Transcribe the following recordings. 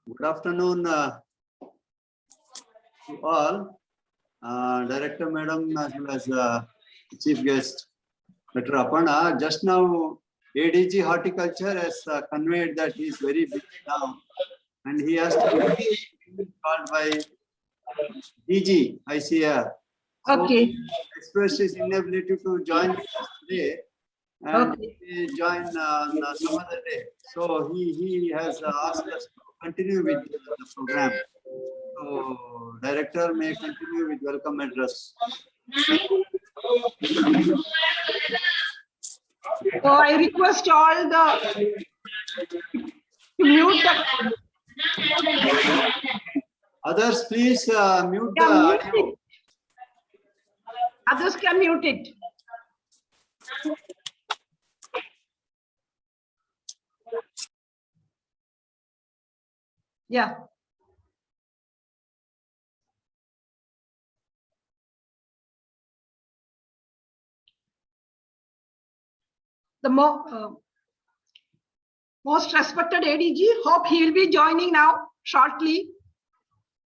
Good afternoon to all. Director Madam as well as Chief Guest Dr. Aparna. Just now ADG Horticulture has conveyed that he is very busy now and he has to be called by DG ICR. So Okay. he expressed his inability to join us today and he join some other day. So he has asked us to continue with the program. So director may continue with welcome address. So I request all the to mute the Others, please mute the yeah, mute audio. it. Others can mute it. Yeah. The most respected ADG, hope he will be joining now shortly.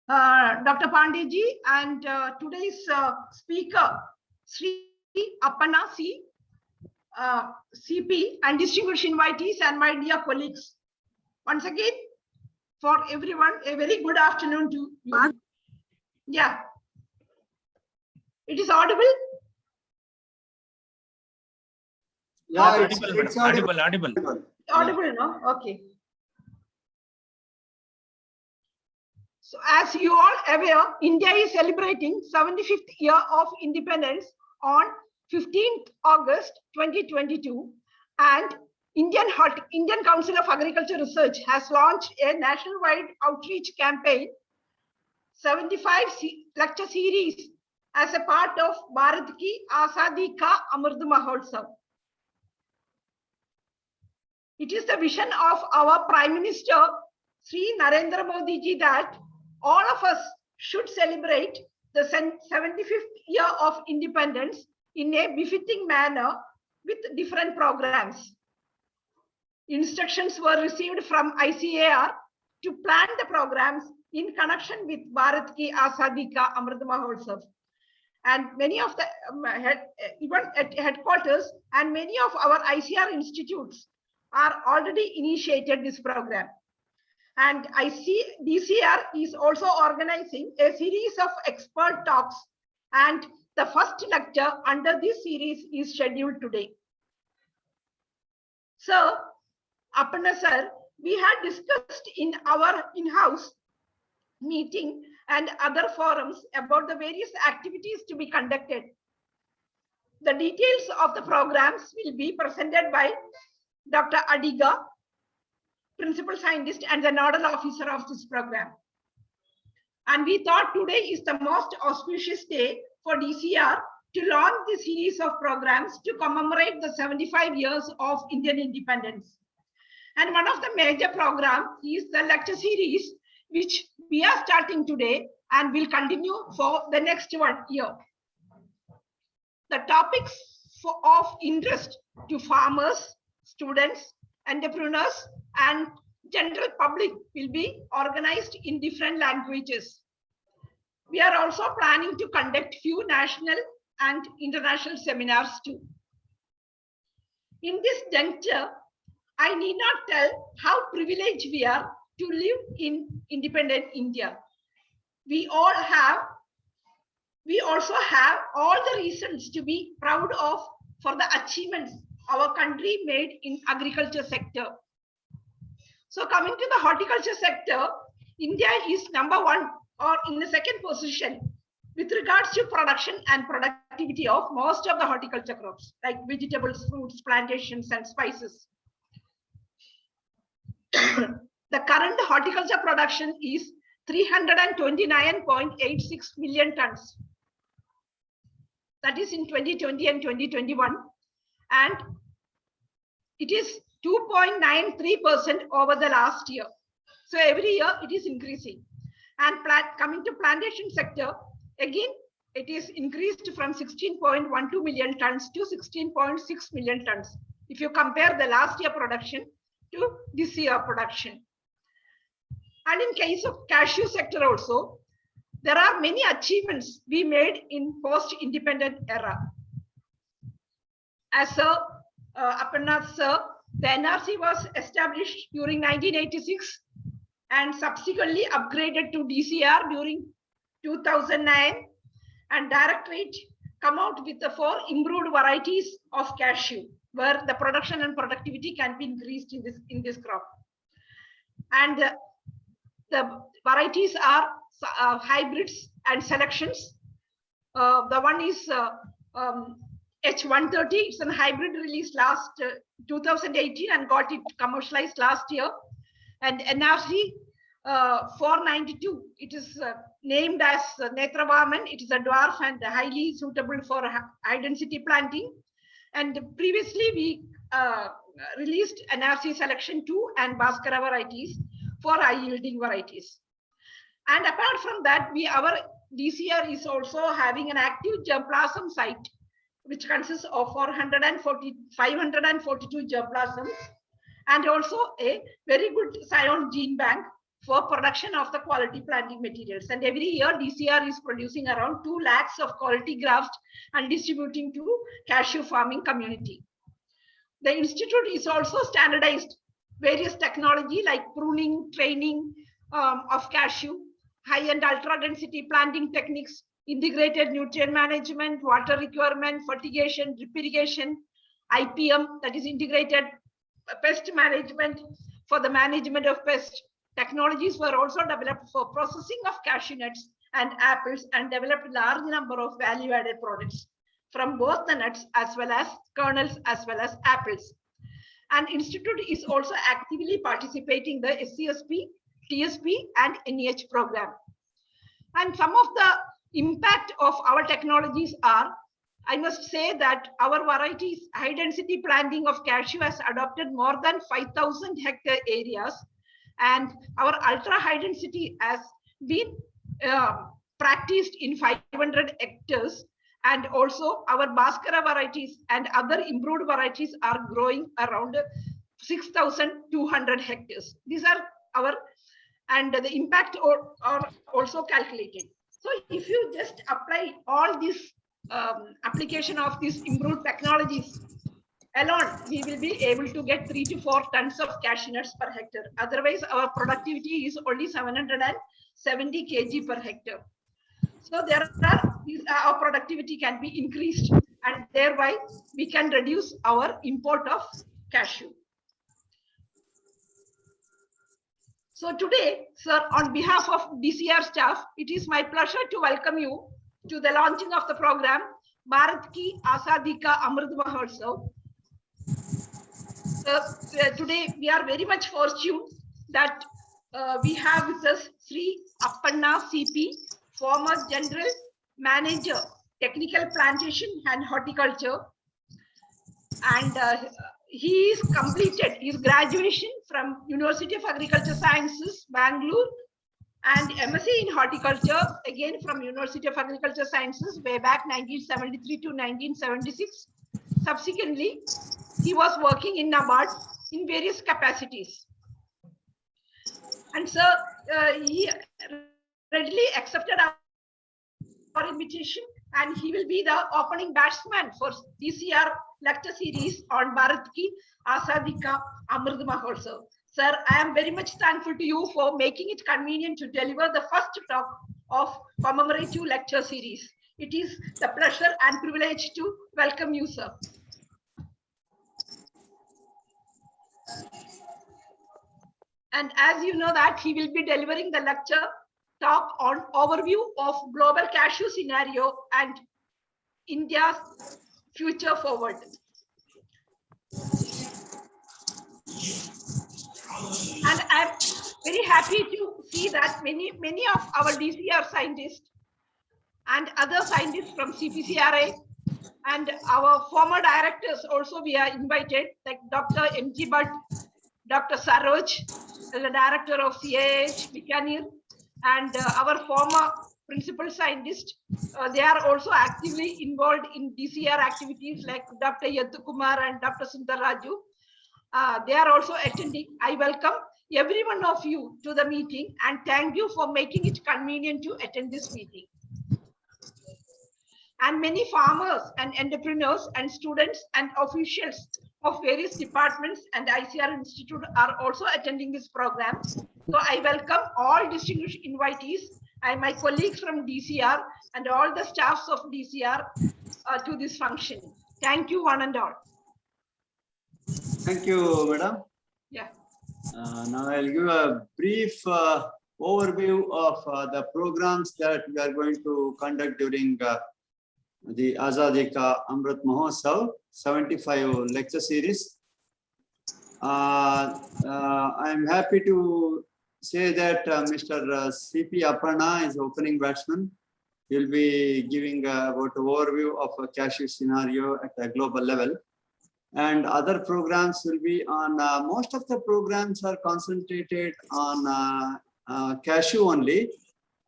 Dr. Pandeyji and today's speaker, Sri Aparna C, CP, and distinguished invitees and my dear colleagues. Once again, for everyone, a very good afternoon to you. Yeah. It is audible? Yeah, Audible. Audible, no? Okay. So as you all aware, India is celebrating 75th year of independence on 15th August 2022, and Indian Council of Agriculture Research has launched a nationwide outreach campaign, 75 lecture series as a part of Bharat Ki Azadi Ka Amrit Mahotsav. It is the vision of our Prime Minister, Sri Narendra Modi ji, that all of us should celebrate the 75th year of independence in a befitting manner with different programs. Instructions were received from ICAR to plan the programs in connection with Bharat Ki Azadi Ka Amrit Mahotsav. And many of the, even at headquarters, and many of our ICAR institutes are already initiated this program. And DCR is also organizing a series of expert talks, and the first lecture under this series is scheduled today. So, Aparna sir, we had discussed in our in-house meeting and other forums about the various activities to be conducted. The details of the programs will be presented by Dr. Adiga, Principal Scientist and the Nodal Officer of this program. And we thought today is the most auspicious day for DCR to launch the series of programs to commemorate the 75 years of Indian independence. And one of the major programs is the lecture series, which we are starting today and will continue for the next 1 year. The topics of interest to farmers, students, entrepreneurs, and general public will be organized in different languages. We are also planning to conduct few national and international seminars too. In this juncture, I need not tell how privileged we are to live in independent India. We also have all the reasons to be proud of for the achievements our country made in agriculture sector. So coming to the horticulture sector, India is number one or in the second position with regards to production and productivity of most of the horticulture crops like vegetables, fruits, plantations, and spices. The current horticulture production is 329.86 million tons. That is in 2020 and 2021. And it is 2.93% over the last year. So every year it is increasing. And coming to plantation sector, again, it is increased from 16.12 million tons to 16.6 million tons. If you compare the last year production to this year production. And in case of cashew sector also, there are many achievements we made in post-independent era. As Aparna sir, the NRC was established during 1986 and subsequently upgraded to DCR during 2009, and Directorate come out with the 4 improved varieties of cashew, where the production and productivity can be increased in this crop. And the varieties are hybrids and selections. The one is H130. It's a hybrid released last 2018 and got it commercialized last year. And NRC 492. It is named as Netravaman. It is a dwarf and highly suitable for high density planting. And previously we released NRC selection 2 and Bhaskara varieties for high yielding varieties. And apart from that, our DCR is also having an active germplasm site, which consists of 542 germplasms, and also a very good scion gene bank for production of the quality planting materials. And every year DCR is producing around 2 lakhs of quality grafts and distributing to cashew farming community. The institute is also standardized various technology like pruning, training of cashew, high and ultra density planting techniques, integrated nutrient management, water requirement, fertigation, drip irrigation, IPM, that is integrated pest management for the management of pest. Technologies were also developed for processing of cashew nuts and apples, and developed large number of value-added products from both the nuts as well as kernels as well as apples. And institute is also actively participating the SCSP, TSP and NEH program. And some of the impact of our technologies are, I must say that our varieties, high density planting of cashew has adopted more than 5,000 hectare areas, and our ultra high density has been practiced in 500 hectares. And also our Bhaskara varieties and other improved varieties are growing around 6,200 hectares. These are our, and the impact are also calculated. So if you just apply all this application of these improved technologies alone, we will be able to get 3 to 4 tons of cashew nuts per hectare. Otherwise, our productivity is only 770 kg per hectare. So there are, our productivity can be increased, and thereby we can reduce our import of cashew. So today, sir, on behalf of DCR staff, it is my pleasure to welcome you to the launching of the program Bharat Ki Azadi Ka Amrit Mahotsav. Today we are very much fortunate that we have with us Sri Appanna CP, former General Manager, Technical Plantation and Horticulture, and he is completed his graduation from University of Agriculture Sciences, Bangalore, and MSc in Horticulture, again from University of Agriculture Sciences, way back 1973 to 1976. Subsequently, he was working in NABARD in various capacities. And so he readily accepted our invitation and he will be the opening batsman for DCR lecture series on Bharat Ki Azadi Ka Amrit Mahotsav. Sir, I am very much thankful to you for making it convenient to deliver the first talk of commemorative lecture series. It is the pleasure and privilege to welcome you, sir. And as you know that he will be delivering the lecture talk on overview of global cashew scenario and India's future forward. And I'm very happy to see that many of our DCR scientists and other scientists from CPCRA and our former directors also we are invited, like Dr. M.G. Bhatt, Dr. Saroj, the director of CAH, Bikaner, and our former principal scientist. They are also actively involved in DCR activities like Dr. Yadu Kumar and Dr. Sundar Raju. They are also attending. I welcome every one of you to the meeting and thank you for making it convenient to attend this meeting. And many farmers and entrepreneurs and students and officials of various departments and ICR Institute are also attending this program. So I welcome all distinguished invitees and my colleagues from DCR and all the staffs of DCR to this function. Thank you one and all. Thank you, madam. Yeah. Now I'll give a brief overview of the programs that we are going to conduct during the Azadi Ka Amrit Mahotsav 75 lecture series. I'm happy to say that Mr. C.P. Aparna is opening batsman. He'll be giving about an overview of a cashew scenario at a global level. And other programs will be on, most of the programs are concentrated on cashew only.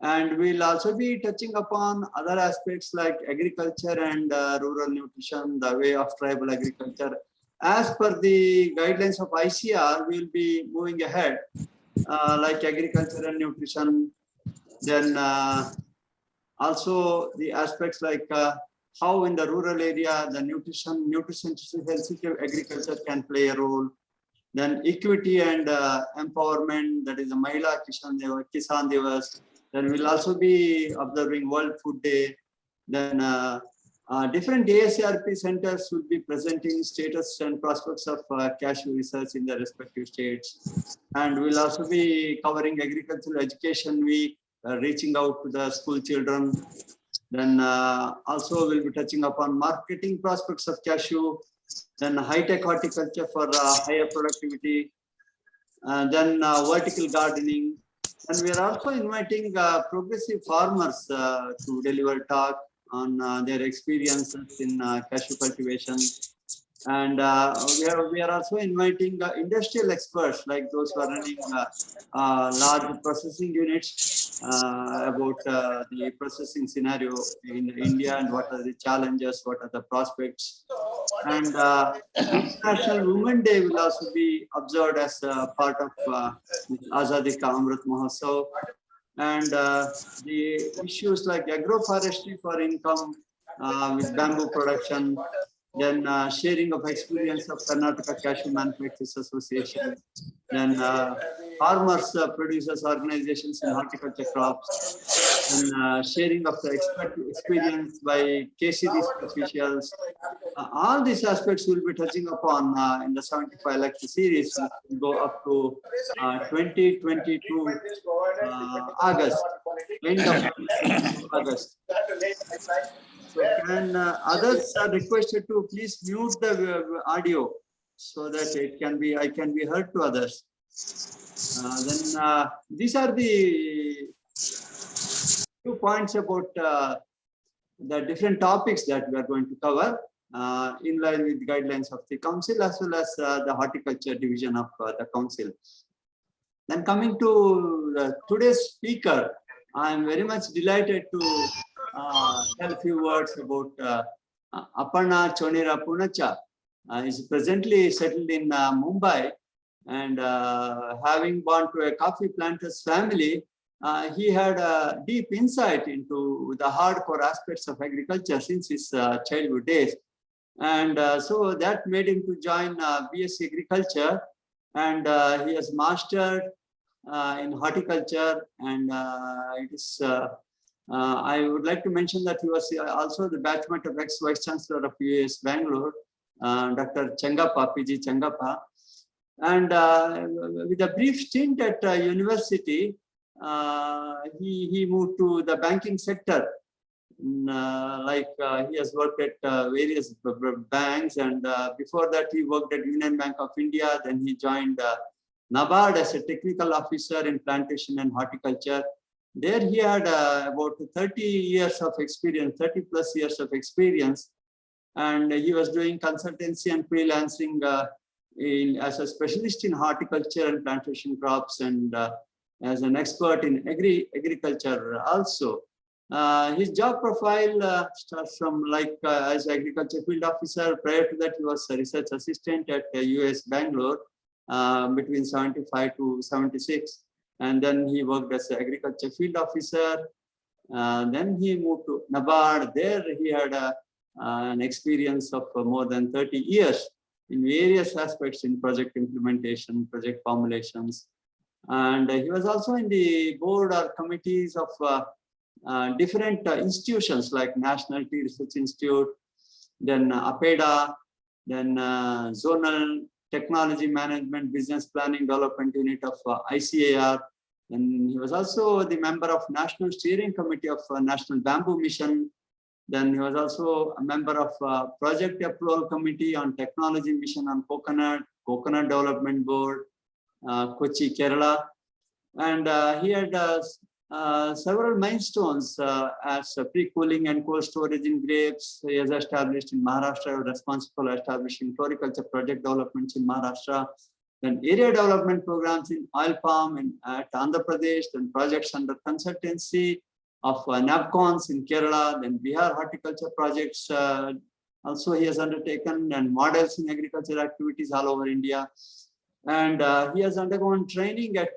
And we'll also be touching upon other aspects like agriculture and rural nutrition, the way of tribal agriculture. As per the guidelines of ICR, we'll be moving ahead, like agriculture and nutrition. Then also the aspects like how in the rural area, the nutrition sensitive agriculture can play a role. Then equity and empowerment, that is the Mahila Kisan Divas. Then we'll also be observing World Food Day. Then different ASRP centers will be presenting status and prospects of cashew research in the respective states. And we'll also be covering agricultural education week, reaching out to the school children. Then also we'll be touching upon marketing prospects of cashew. Then high-tech horticulture for higher productivity. Then vertical gardening. And we are also inviting progressive farmers to deliver talk on their experiences in cashew cultivation. And we are also inviting industrial experts like those who are running large processing units about the processing scenario in India and what are the challenges, what are the prospects. And International Women Day will also be observed as part of Azadi Ka Amrit Mahotsav. And the issues like agroforestry for income with bamboo production, then sharing of experience of Karnataka Cashew Manufacturers Association, then farmers, producers organizations in horticulture crops, and sharing of the experience by KCD's officials. All these aspects will be touching upon in the 75 lecture series, which will go up to 2022 August, end of August. So can others are requested to please mute the audio so that I can be heard to others. Then these are the 2 points about the different topics that we are going to cover in line with the guidelines of the council as well as the horticulture division of the council. Then coming to today's speaker, I am very much delighted to tell a few words about Aparna Chonira Punacha. Is presently settled in Mumbai, and having born to a coffee planter's family, he had a deep insight into the hardcore aspects of agriculture since his childhood days. And so that made him to join BSc Agriculture, and he has mastered in horticulture. And it is, I would like to mention that he was also the batchmate of ex-Vice Chancellor of US Bangalore, Dr. Chengappa, PG Chengappa. And with a brief stint at university, he moved to the banking sector. He has worked at various banks, and before that he worked at Union Bank of India. Then he joined NABARD as a technical officer in plantation and horticulture. There he had about 30 years of experience, 30 plus years of experience, and he was doing consultancy and freelancing as a specialist in horticulture and plantation crops, and as an expert in agriculture also. His job profile starts from as agriculture field officer. Prior to that, he was a research assistant at US Bangalore between 75 to 76. And then he worked as an agriculture field officer. Then he moved to NABARD. There he had an experience of more than 30 years in various aspects in project implementation, project formulations. And he was also in the board or committees of different institutions like National Tea Research Institute, then APEDA, then Zonal Technology Management Business Planning Development Unit of ICAR. And he was also the member of National Steering Committee of National Bamboo Mission. Then he was also a member of Project Approval Committee on Technology Mission on Coconut Development Board, Kochi, Kerala. And he had several milestones as pre-cooling and cold storage in grapes. He has established in Maharashtra, responsible for establishing floriculture project developments in Maharashtra, then area development programs in oil palm at Andhra Pradesh, then projects under consultancy of NABCONs in Kerala, then Bihar horticulture projects also he has undertaken, and models in agriculture activities all over India. And he has undergone training at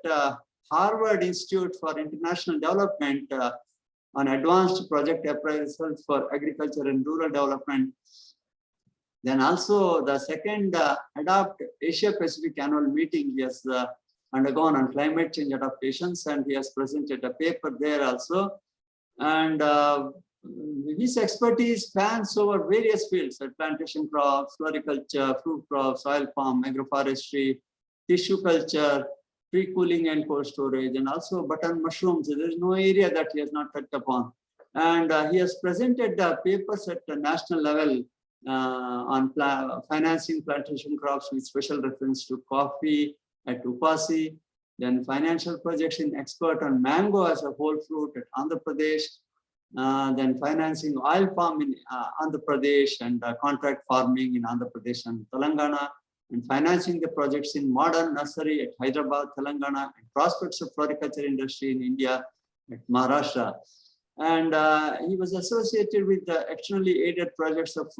Harvard Institute for International Development on advanced project appraisal for agriculture and rural development. Then also the second ADAPT Asia Pacific annual meeting he has undergone on climate change adaptations, and he has presented a paper there also. And his expertise spans over various fields like plantation crops, floriculture, fruit crops, oil palm, agroforestry, tissue culture, pre-cooling and cold storage, and also button mushrooms. There is no area that he has not touched upon. And he has presented papers at the national level on financing plantation crops with special reference to coffee at Upasi, then financial projects in expert on mango as a whole fruit at Andhra Pradesh, then financing oil palm in Andhra Pradesh, and contract farming in Andhra Pradesh and Telangana, and financing the projects in modern nursery at Hyderabad, Telangana, and prospects of floriculture industry in India at Maharashtra. And he was associated with the externally aided projects of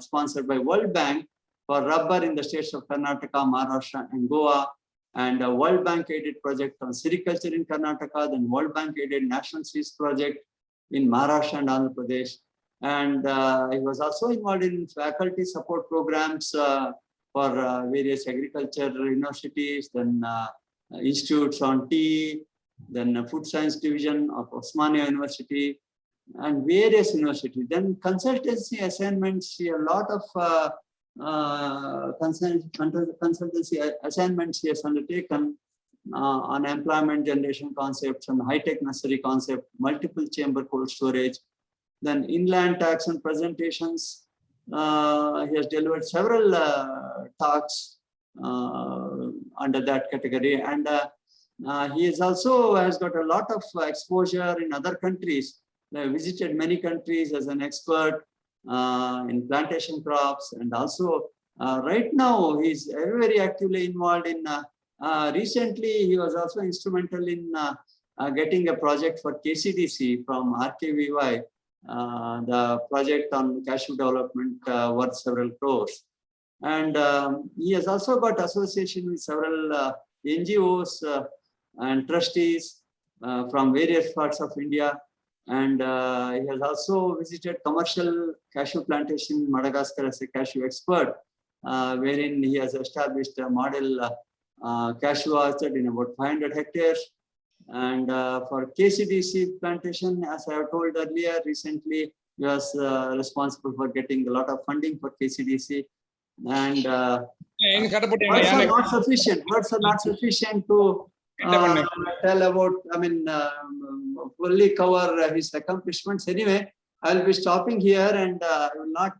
sponsored by World Bank for rubber in the states of Karnataka, Maharashtra, and Goa, and a World Bank aided project on sericulture in Karnataka, then World Bank aided National Seeds Project in Maharashtra and Andhra Pradesh. And he was also involved in faculty support programs for various agriculture universities, then institutes on tea, then food science division of Osmania University, and various universities. Then consultancy assignments, a lot of consultancy assignments he has undertaken on employment generation concepts and high-tech nursery concept, multiple chamber cold storage, then inland tax and presentations. He has delivered several talks under that category, and he is also has got a lot of exposure in other countries. He visited many countries as an expert in plantation crops, and also right now he's very actively involved in. Recently, he was also instrumental in getting a project for KCDC from RKVY. The project on cashew development worth several crores. And he has also got association with several NGOs and trustees from various parts of India. And he has also visited commercial cashew plantation in Madagascar as a cashew expert, wherein he has established a model cashew orchard in about 500 hectares. And for KCDC plantation, as I have told earlier, recently he was responsible for getting a lot of funding for KCDC. And words are not sufficient. Words are not sufficient to tell about, I mean, fully cover his accomplishments. Anyway, I will be stopping here, and I will not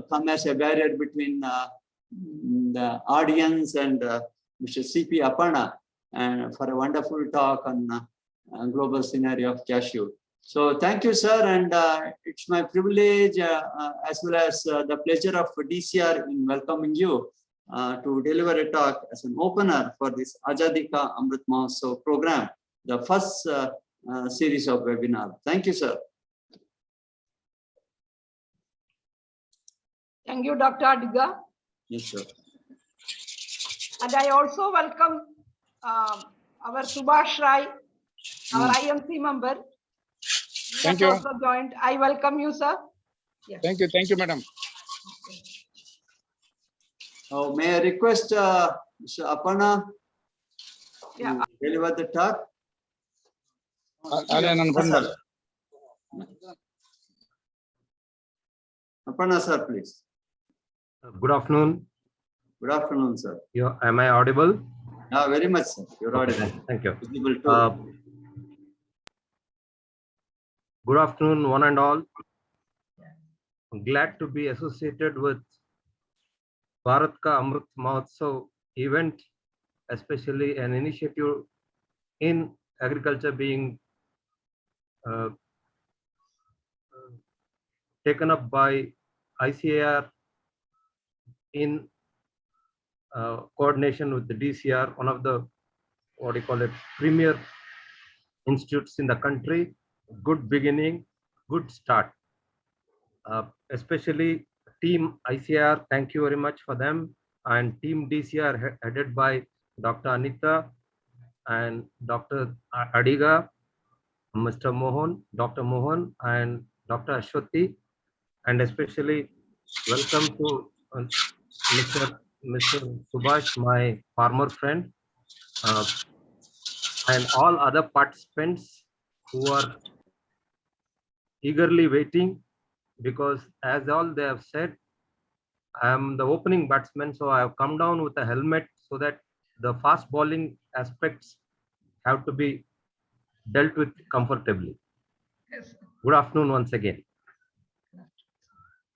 come as a barrier between the audience and Mr. C.P. Aparna, and for a wonderful talk on global scenario of cashew. So thank you, sir, and it's my privilege as well as the pleasure of DCR in welcoming you to deliver a talk as an opener for this Azadi Ka Amrit Mahotsav program, the first series of webinar. Thank you, sir. Thank you, Dr. Adiga. Yes, sir. And I also welcome our Subhash Rai, our IMC member. Thank He has you. also joined. I welcome you, sir. Yes. Thank you, madam. Oh, may I request Mr. Aparna Yeah. to deliver the talk? Aparna, sir, please. Good afternoon. Good afternoon, sir. Am I audible? Yeah, very much, sir. You're audible. Thank you. Visible too. Good afternoon, one and all. I'm glad to be associated with Bharat Ka Amrit Mahotsav event, especially an initiative in agriculture being taken up by ICAR in coordination with the DCR, one of the, what do you call it, premier institutes in the country. Good beginning, good start. Especially team ICAR, thank you very much for them, and team DCR headed by Dr. Anita and Dr. Adiga, Mr. Mohan, Dr. Mohan, and Dr. Ashwati, and especially welcome to Mr. Subhash, my farmer friend, and all other participants who are eagerly waiting, because as all they have said, I am the opening batsman, so I have come down with a helmet so that the fast bowling aspects have to be dealt with comfortably. Yes. Good afternoon once again.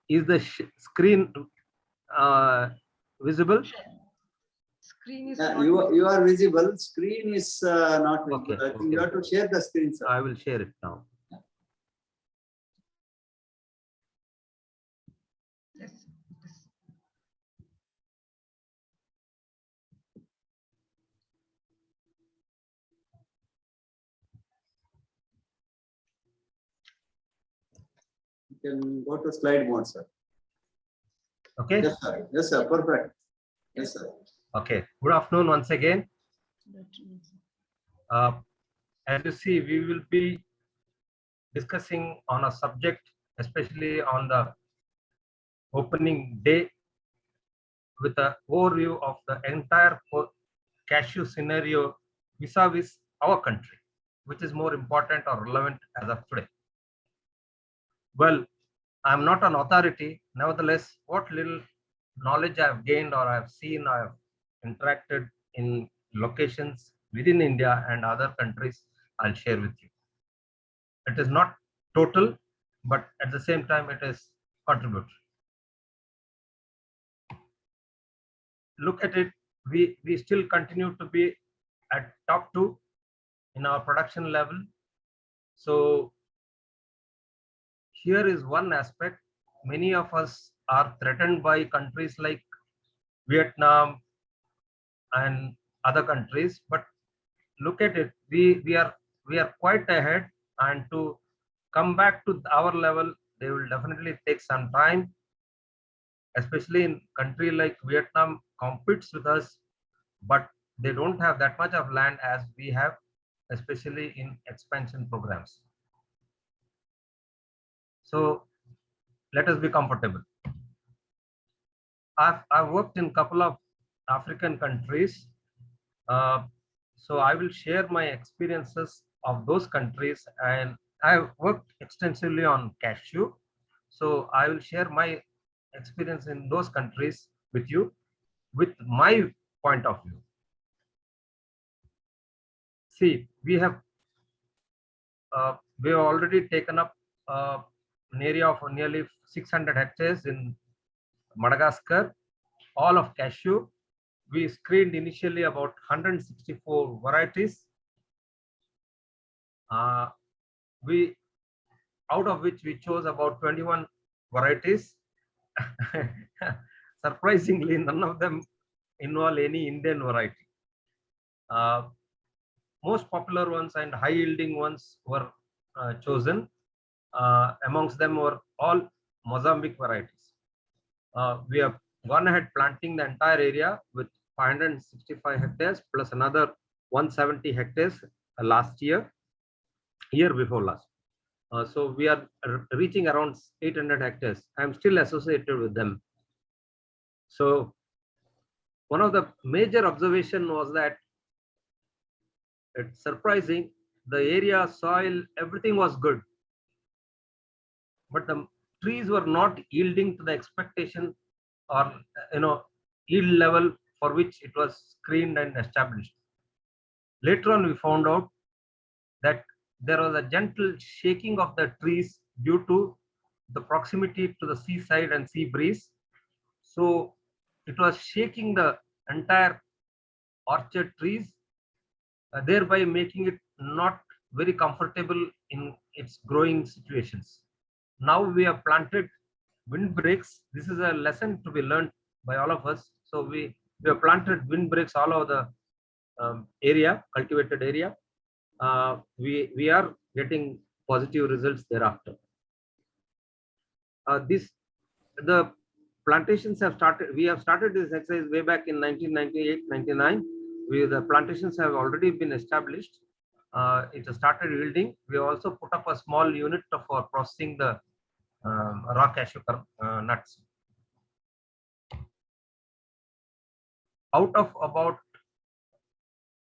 Is the screen visible? Screen is Yeah, not you are visible. Screen is not visible. Okay, I think you have to share the screen, sir. I will share it now. Yes. Yes. You can go to slide mode, sir. Okay. Yes, sir. Yes, sir. Perfect. Yes, sir. Okay. Good afternoon once again. As you see, we will be discussing on a subject, especially on the opening day, with an overview of the entire cashew scenario vis-a-vis our country, which is more important or relevant as of today. Well, I'm not an authority. Nevertheless, what little knowledge I've gained or I've seen, I've interacted in locations within India and other countries, I'll share with you. It is not total, but at the same time, it is contributory. Look at it, we still continue to be at top 2 in our production level. So here is one aspect. Many of us are threatened by countries like Vietnam and other countries, but look at it, we are quite ahead, and to come back to our level, they will definitely take some time, especially in country like Vietnam competes with us, but they don't have that much of land as we have. especially in expansion programs. So let us be comfortable. I've worked in a couple of African countries. So I will share my experiences of those countries, and I've worked extensively on cashew. So I will share my experience in those countries with you with my point of view. See, we have already taken up an area of nearly 600 hectares in Madagascar, all of cashew. We screened initially about 164 varieties. We out of which we chose about 21 varieties. Surprisingly, none of them involve any Indian variety. Most popular ones and high yielding ones were chosen. Amongst them were all Mozambique varieties. We have gone ahead planting the entire area with 565 hectares plus another 170 hectares last year before last. So we are reaching around 800 hectares. I'm still associated with them. So one of the major observation was that it's surprising, the area, soil, everything was good, but the trees were not yielding to the expectation or yield level for which it was screened and established. Later on, we found out that there was a gentle shaking of the trees due to the proximity to the seaside and sea breeze. So it was shaking the entire orchard trees, thereby making it not very comfortable in its growing situations. Now we have planted windbreaks. This is a lesson to be learned by all of us. So we have planted windbreaks all over the area, cultivated area. We are getting positive results thereafter. The plantations have started. We have started this exercise way back in 1998-99. The plantations have already been established. It has started yielding. We also put up a small unit for processing the raw cashew nuts. Out of about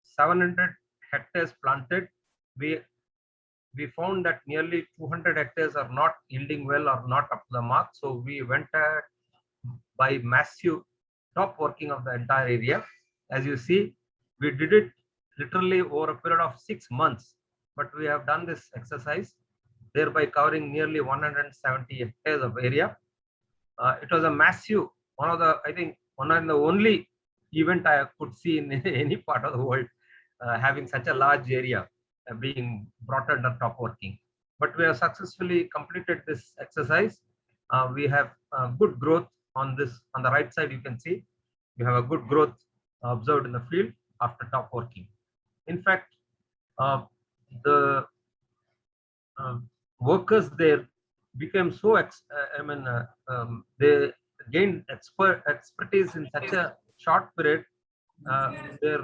700 hectares planted, we found that nearly 200 hectares are not yielding well or not up to the mark. So we went ahead by massive top working of the entire area. As you see, we did it literally over a period of 6 months, but we have done this exercise, thereby covering nearly 170 hectares of area. It was a massive, one of the only event I could see in any part of the world, having such a large area being brought under top working. But we have successfully completed this exercise. We have good growth on this. On the right side, you can see we have a good growth observed in the field after top working. In fact, the workers there became so they gained expertise in such a short period. Their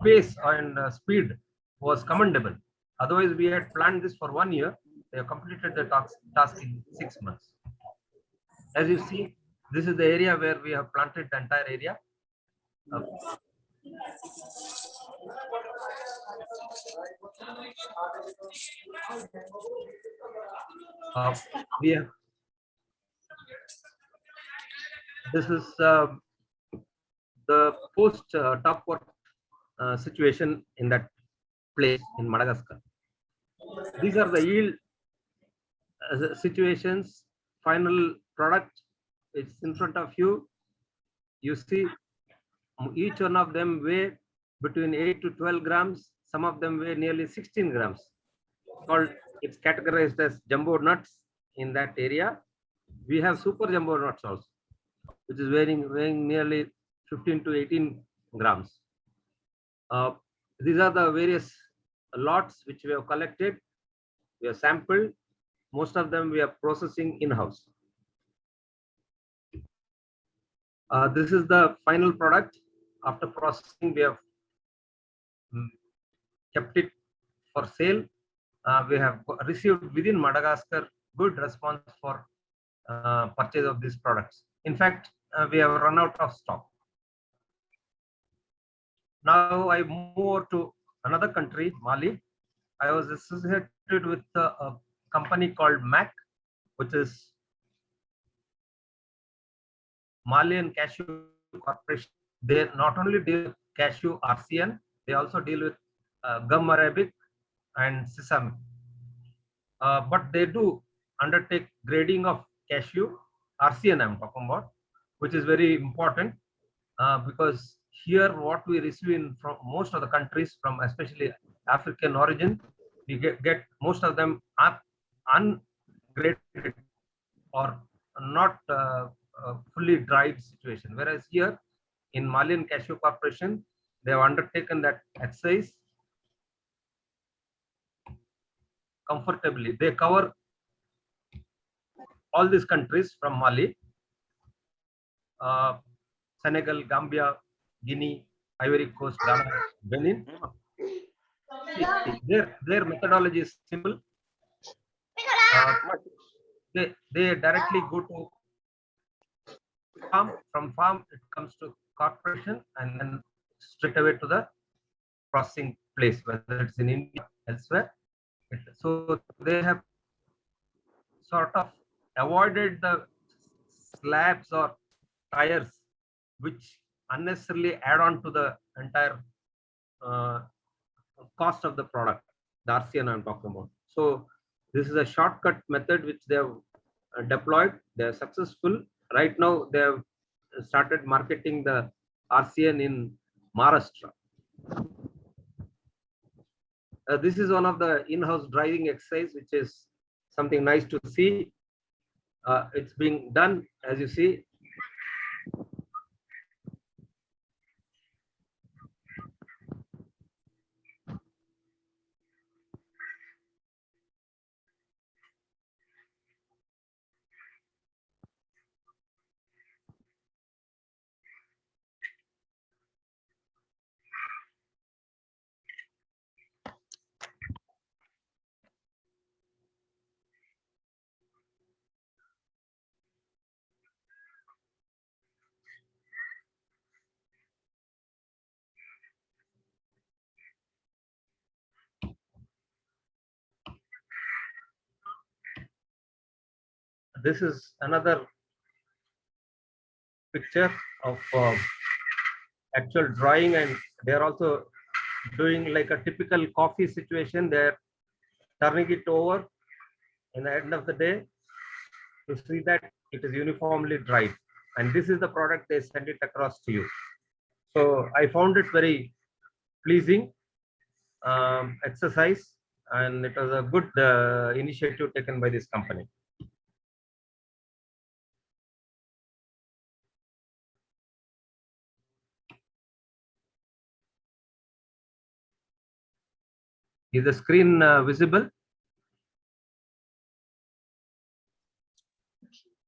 pace and speed was commendable. Otherwise, we had planned this for 1 year. They have completed the task in 6 months. As you see, this is the area where we have planted the entire area. This is the post top work situation in that place in Madagascar. These are the yield situations. Final product is in front of you. You see, each one of them weigh between 8 to 12 grams. Some of them weigh nearly 16 grams. It's categorized as jumbo nuts in that area. We have super jumbo nuts also, which is weighing nearly 15 to 18 grams. These are the various lots which we have collected. We have sampled. Most of them we are processing in-house. This is the final product. After processing, we have kept it for sale. We have received within Madagascar good response for purchase of these products. In fact, we have run out of stock. Now I move over to another country, Mali. I was associated with a company called MAC, which is Malian Cashew Corporation. They not only deal with cashew RCN, they also deal with gum arabic and sesame. But they do undertake grading of cashew, RCN I'm talking about, which is very important because here what we receive in from most of the countries, from especially African origin, we get most of them are ungraded or not fully dried situation. Whereas here in Malian Cashew Corporation, they have undertaken that exercise comfortably. They cover all these countries from Mali, Senegal, Gambia, Guinea, Ivory Coast, Ghana, Benin. Their methodology is simple. They directly go to farm. From farm, it comes to corporation, and then straight away to the processing place, whether it's in India, elsewhere. So they have sort of avoided the slabs or tires which unnecessarily add on to the entire cost of the product, the RCN I'm talking about. So this is a shortcut method which they have deployed. They are successful. Right now they have started marketing the RCN in Maharashtra. This is one of the in-house drying exercise, which is something nice to see. It's being done, as you see. This is another picture of actual drawing, and they're also doing like a typical coffee situation. They're turning it over in the end of the day to see that it is uniformly dried, and this is the product they send it across to you. So I found it very pleasing exercise, and it was a good initiative taken by this company. Is the screen visible?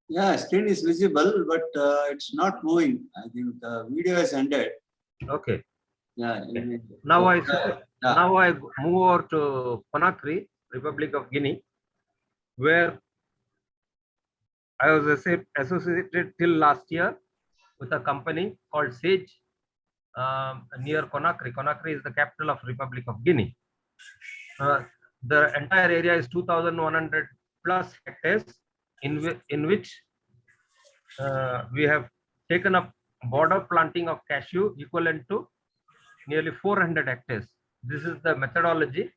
Yeah, screen is visible, but it's not moving. I think the video has ended. Okay. Yeah. Now I yeah. now I move over to Conakry, Republic of Guinea, where I was associated till last year with a company called Sage near Conakry. Conakry is the capital of Republic of Guinea. The entire area is 2,100 plus hectares, in which we have taken up border planting of cashew equivalent to nearly 400 hectares. This is the methodology.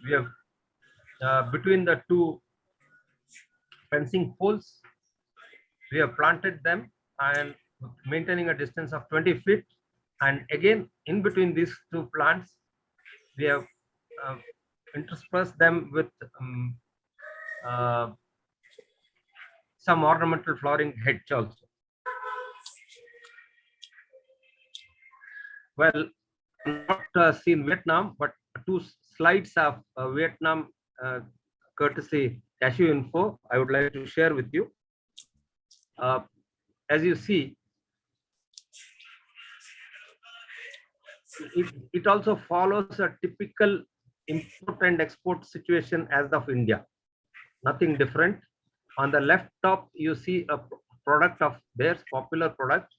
We have between the two fencing poles, we have planted them and maintaining a distance of 20 feet. And again, in between these two plants, we have interspersed them with some ornamental flowering hedge also. Well, not seen Vietnam, but two slides of Vietnam courtesy Cashew Info I would like to share with you. As you see, it also follows a typical import and export situation as of India. Nothing different. On the left top, you see a product of theirs, popular product,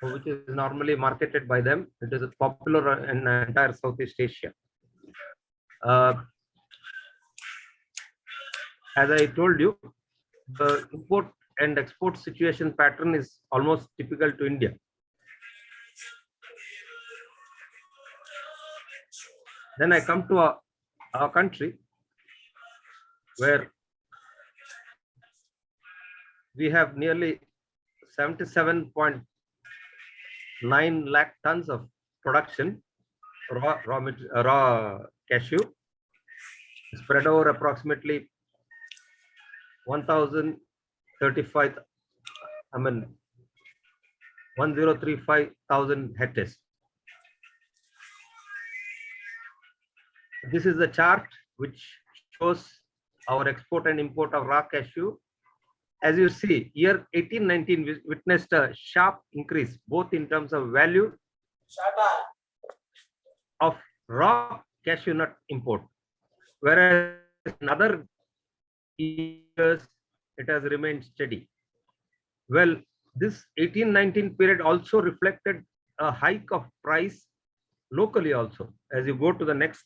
which is normally marketed by them. It is popular in entire Southeast Asia. As I told you, the import and export situation pattern is almost typical to India. Then I come to our country, where we have nearly 77.9 lakh tons of production, raw cashew, spread over approximately 1035,000 hectares. This is the chart which shows our export and import of raw cashew. As you see, year 18-19 witnessed a sharp increase, both in terms of value of raw cashew nut import, whereas in other years it has remained steady. Well, this 18-19 period also reflected a hike of price locally also. As you go to the next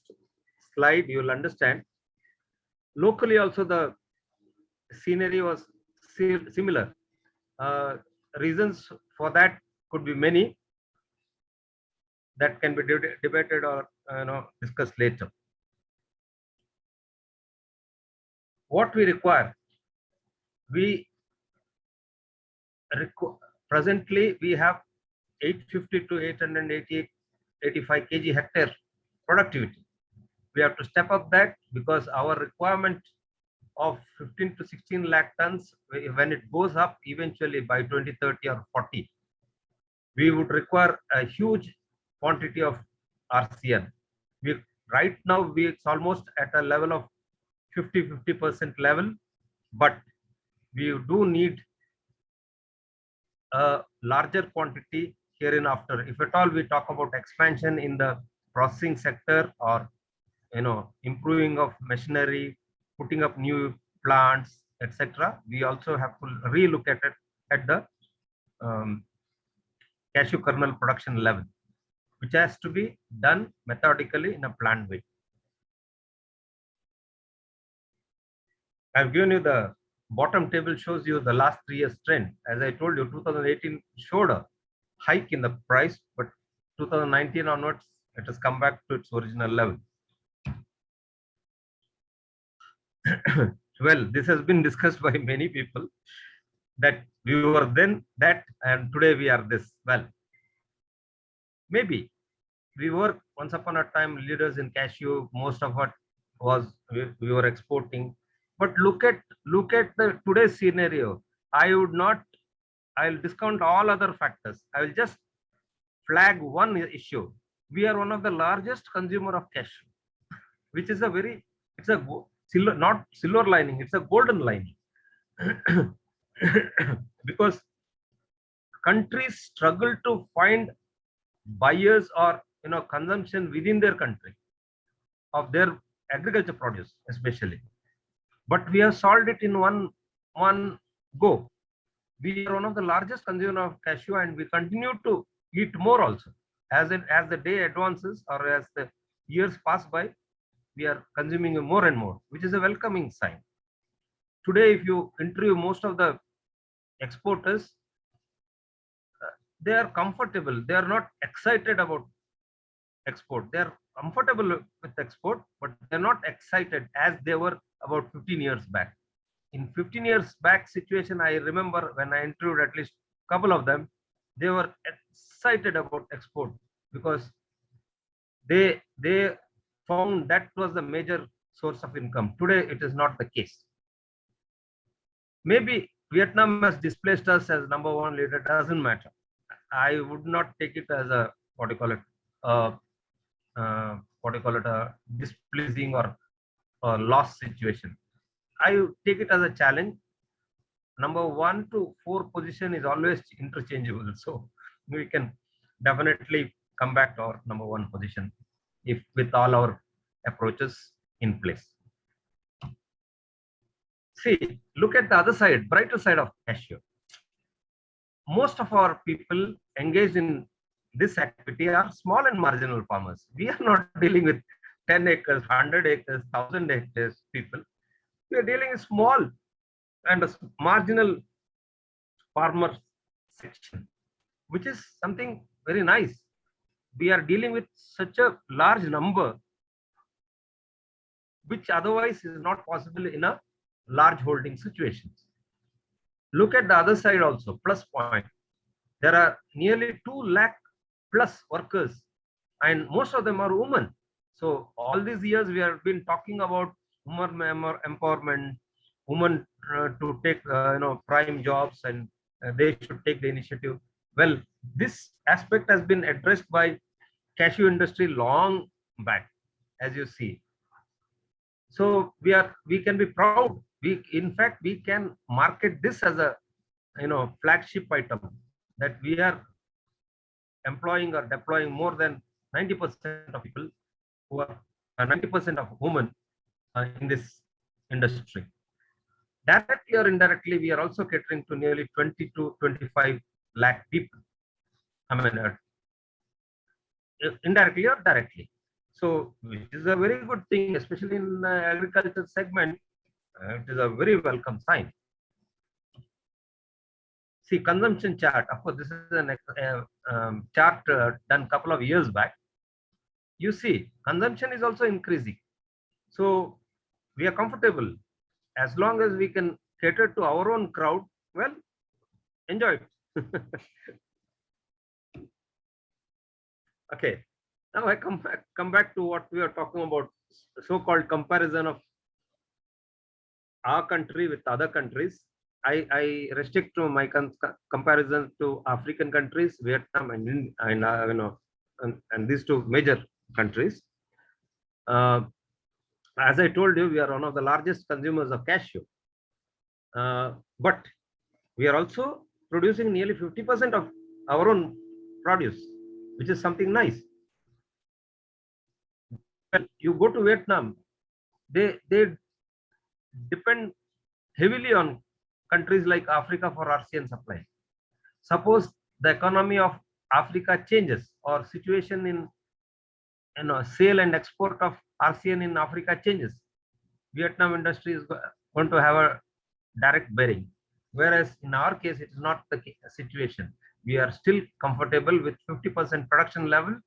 slide, you will understand. Locally also the scenery was similar. Reasons for that could be many that can be debated or discussed later. What we require, presently we have 850 to 885 kg hectare productivity. We have to step up that, because our requirement of 15 to 16 lakh tons, when it goes up eventually by 2030 or 40, we would require a huge quantity of RCN. Right now it's almost at a level of 50% level, but we do need a larger quantity hereinafter. If at all we talk about expansion in the processing sector, or improving of machinery, putting up new plants, etc., we also have to relook at it at the cashew kernel production level, which has to be done methodically in a planned way. I've given you the bottom table, shows you the last 3 years trend. As I told you, 2018 showed a hike in the price, but 2019 onwards, it has come back to its original level. Well, this has been discussed by many people, that we were then that and today we are this. Well, maybe we were once upon a time leaders in cashew. Most of what was we were exporting. But look at the today's scenario. I'll discount all other factors. I will just flag one issue. We are one of the largest consumer of cashew, which is it's a silver, not silver lining, it's a golden lining. Because countries struggle to find buyers or consumption within their country of their agriculture produce, especially. But we have solved it in one go. We are one of the largest consumer of cashew, and we continue to eat more also. As the day advances, or as the years pass by, we are consuming more and more, which is a welcoming sign. Today, if you interview most of the exporters, they are comfortable. They are not excited about export. They are comfortable with export, but they're not excited as they were about 15 years back. In 15 years back situation, I remember when I interviewed at least a couple of them, they were excited about export, because they found that was the major source of income. Today, it is not the case. Maybe Vietnam has displaced us as #1 leader, doesn't matter. I would not take it as a a displeasing or loss situation. I take it as a challenge. #1 to 4 position is always interchangeable, so we can definitely come back to our #1 position if with all our approaches in place. See, look at the other side, brighter side of cashew. Most of our people engaged in this activity are small and marginal farmers. We are not dealing with 10 acres, 100 acres, 1,000 acres people. We are dealing with small and a marginal farmer section, which is something very nice. We are dealing with such a large number, which otherwise is not possible in a large holding situations. Look at the other side also, plus point. There are nearly 2 lakh plus workers, and most of them are women. So all these years we have been talking about women empowerment, women to take prime jobs, and they should take the initiative. Well, this aspect has been addressed by cashew industry long back, as you see. So we can be proud. In fact, we can market this as a flagship item, that we are employing or deploying more than 90% of people who are 90% of women in this industry. Directly or indirectly, we are also catering to nearly 20 to 25 lakh people. I mean, indirectly or directly. So, which is a very good thing, especially in the agriculture segment. It is a very welcome sign. See, consumption chart. Of course, this is a chart done a couple of years back. You see, consumption is also increasing. So, we are comfortable. As long as we can cater to our own crowd, well, enjoy it. Okay. Now I come back to what we are talking about, so-called comparison of our country with other countries. I restrict to my comparison to African countries, Vietnam and these two major countries. As I told you, we are one of the largest consumers of cashew, but we are also producing nearly 50% of our own produce, which is something nice. When you go to Vietnam, they depend heavily on countries like Africa for RCN supply. Suppose the economy of Africa changes, or situation in sale and export of RCN in Africa changes, Vietnam industry is going to have a direct bearing. Whereas in our case, it is not the situation. We are still comfortable with 50% production level.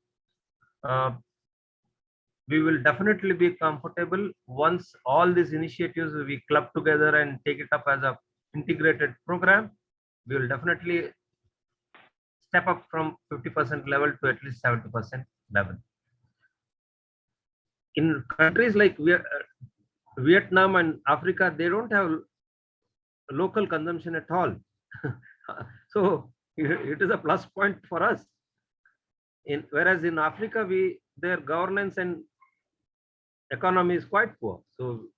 We will definitely be comfortable once all these initiatives we club together and take it up as a integrated program. We will definitely step up from 50% level to at least 70% level. In countries like Vietnam and Africa, they don't have local consumption at all. So it is a plus point for us. Whereas in Africa, their governance and economy is quite poor. So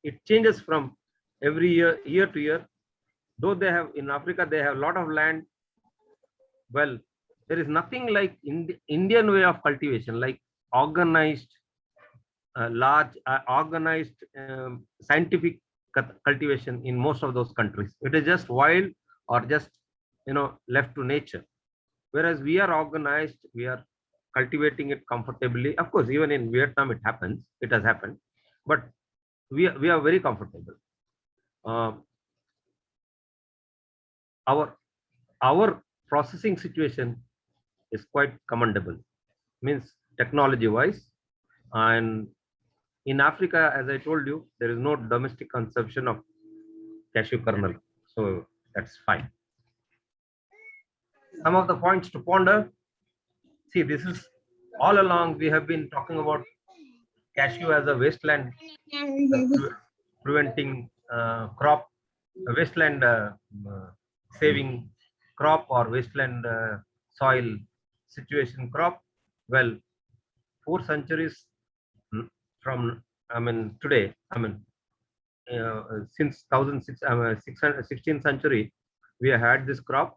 it changes from every year to year. Though they have in Africa, they have a lot of land. Well, there is nothing like in the Indian way of cultivation, like organized, large, organized scientific cultivation in most of those countries. It is just wild or just left to nature. Whereas we are organized, we are cultivating it comfortably. Of course, even in Vietnam it happens, it has happened, but we are very comfortable. Our processing situation is quite commendable, means technology wise. And in Africa, as I told you, there is no domestic consumption of cashew kernel, so that's fine. Some of the points to ponder. See, this is all along we have been talking about cashew as a wasteland, preventing crop, wasteland saving crop, or wasteland soil situation crop. Well, 4 centuries from today, since 16th century, we have had this crop.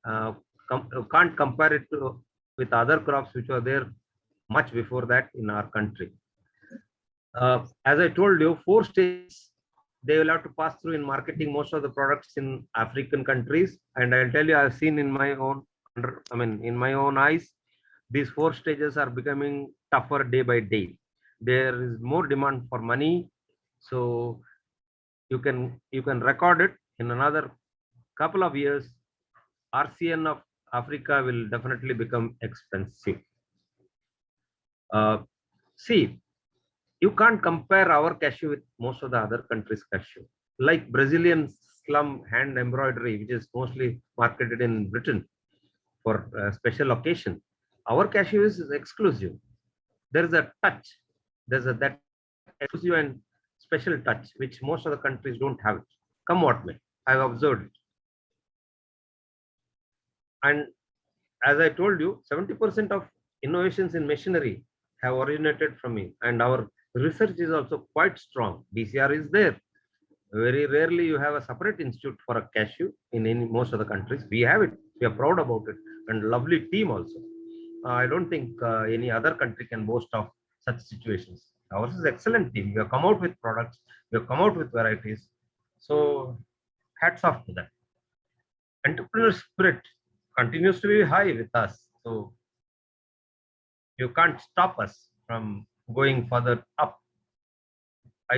Can't compare it with other crops which were there much before that in our country. As I told you, 4 stages they will have to pass through in marketing most of the products in African countries. And I'll tell you, I've seen in my own, in my own eyes, these 4 stages are becoming tougher day by day. There is more demand for money, so you can record it in another couple of years. RCN of Africa will definitely become expensive. See, you can't compare our cashew with most of the other countries' cashew. Like Brazilian slum hand embroidery, which is mostly marketed in Britain for a special occasion. Our cashew is exclusive. There is a touch. There's a that exclusive and special touch, which most of the countries don't have it. Come what may, I've observed it. And as I told you, 70% of innovations in machinery have originated from me, and our research is also quite strong. DCR is there. Very rarely you have a separate institute for a cashew in most of the countries. We have it. We are proud about it, and lovely team also. I don't think any other country can boast of such situations. Ours is excellent team. We have come out with products. We have come out with varieties. So hats off to that. Entrepreneur spirit continues to be high with us. So you can't stop us from going further up.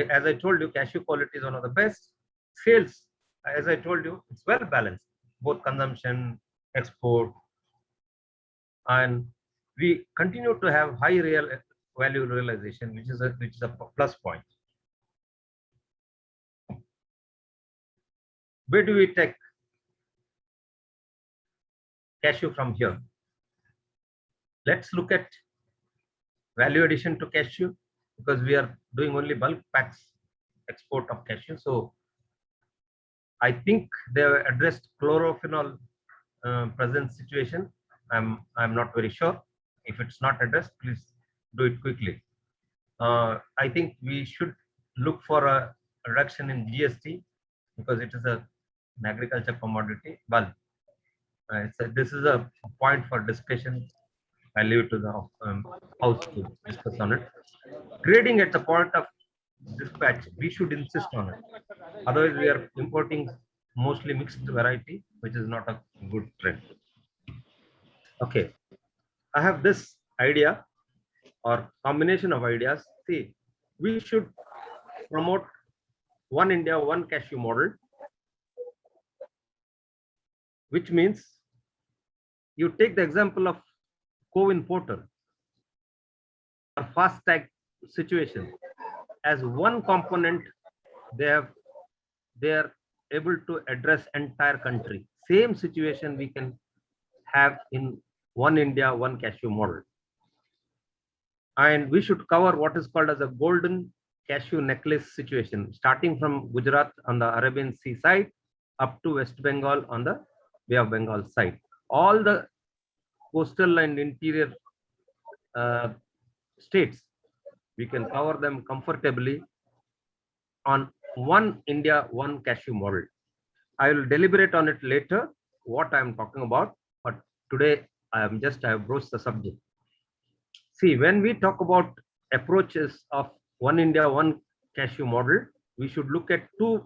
As I told you, cashew quality is one of the best. Sales, as I told you, it's well balanced, both consumption, export, and we continue to have high real value realization, which is a plus point. Where do we take cashew from here? Let's look at value addition to cashew, because we are doing only bulk packs export of cashew. So I think they have addressed chlorophenol present situation. I'm not very sure. If it's not addressed, please do it quickly. I think we should look for a reduction in GST, because it is an agriculture commodity. Well, this is a point for discussion. I leave it to the house to discuss on it. Grading at the point of dispatch, we should insist on it. Otherwise, we are importing mostly mixed variety, which is not a good trend. Okay, I have this idea or combination of ideas. See, we should promote one India, one cashew model, which means you take the example of Co-win Portal or fast tag situation as one component. They are able to address entire country. Same situation we can have in one India, one cashew model. And we should cover what is called as a golden cashew necklace situation, starting from Gujarat on the Arabian Sea side up to West Bengal on the Bay of Bengal side. All the coastal and interior states, we can cover them comfortably on one India, one cashew model. I will deliberate on it later, what I am talking about, but today I have broached the subject. See, when we talk about approaches of one India, one cashew model, we should look at two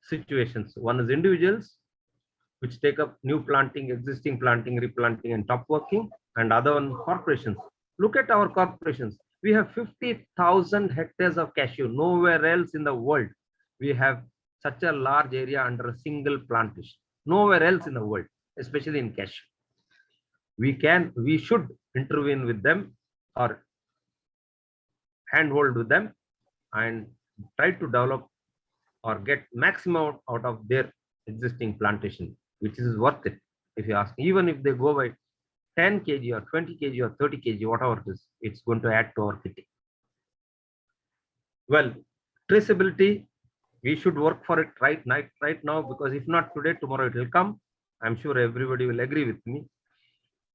situations. One is individuals, which take up new planting, existing planting, replanting, and top working, and other one corporations. Look at our corporations. We have 50,000 hectares of cashew. Nowhere else in the world we have such a large area under a single plantation. Nowhere else in the world, especially in cashew. We should intervene with them or handhold with them and try to develop or get maximum out of their existing plantation, which is worth it. If you ask, even if they go by 10 kg or 20 kg or 30 kg, whatever it is, it's going to add to our kitty. Well, traceability, we should work for it right now, because if not today, tomorrow it will come. I'm sure everybody will agree with me.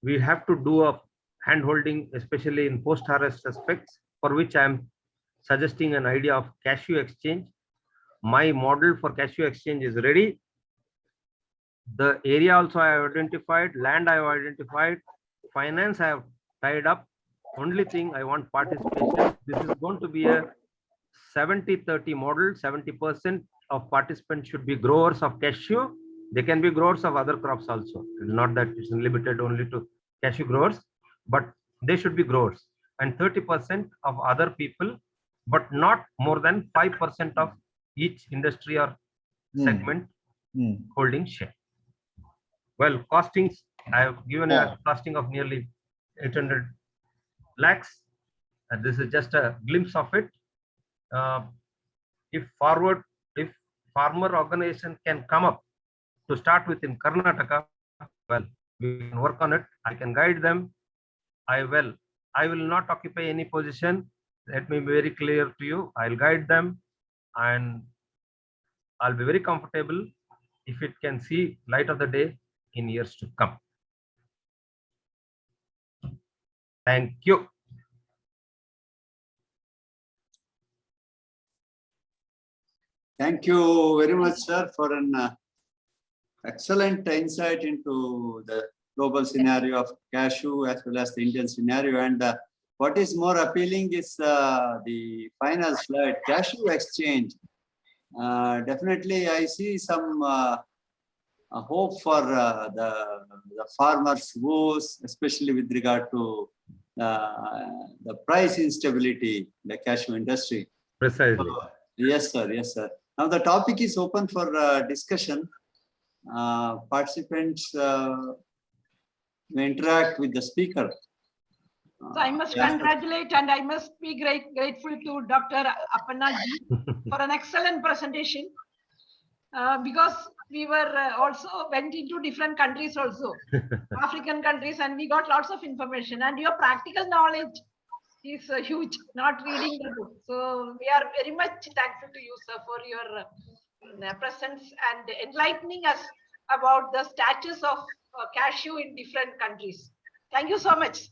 We have to do a hand-holding, especially in post-harvest aspects, for which I'm suggesting an idea of cashew exchange. My model for cashew exchange is ready. The area also I have identified, land I have identified, finance I have tied up, only thing I want participation. This is going to be a 70-30 model. 70% of participants should be growers of cashew. They can be growers of other crops also. It's not that it's limited only to cashew growers, but they should be growers. And 30% of other people, but not more than 5% of each industry or segment holding share. Well, costings, I have given a costing of nearly 800 lakhs. And this is just a glimpse of it. If farmer organization can come up to start with in Karnataka, well, we can work on it. I can guide them. I will not occupy any position. Let me be very clear to you. I'll guide them, and I'll be very comfortable if it can see light of the day in years to come. Thank you. Thank you very much, sir, for an excellent insight into the global scenario of cashew as well as the Indian scenario. And what is more appealing is the final slide, cashew exchange. Definitely, I see some hope for the farmers' woes, especially with regard to the price instability in the cashew industry. Precisely. Yes, sir. Yes, sir. Now the topic is open for discussion. Participants may interact with the speaker. So I must congratulate and I must be grateful to Dr. Appanna ji for an excellent presentation. Because we were also went into different countries also, African countries, and we got lots of information. And your practical knowledge is huge, not reading the book. So we are very much thankful to you, sir, for your presence and enlightening us about the status of cashew in different countries. Thank you so much.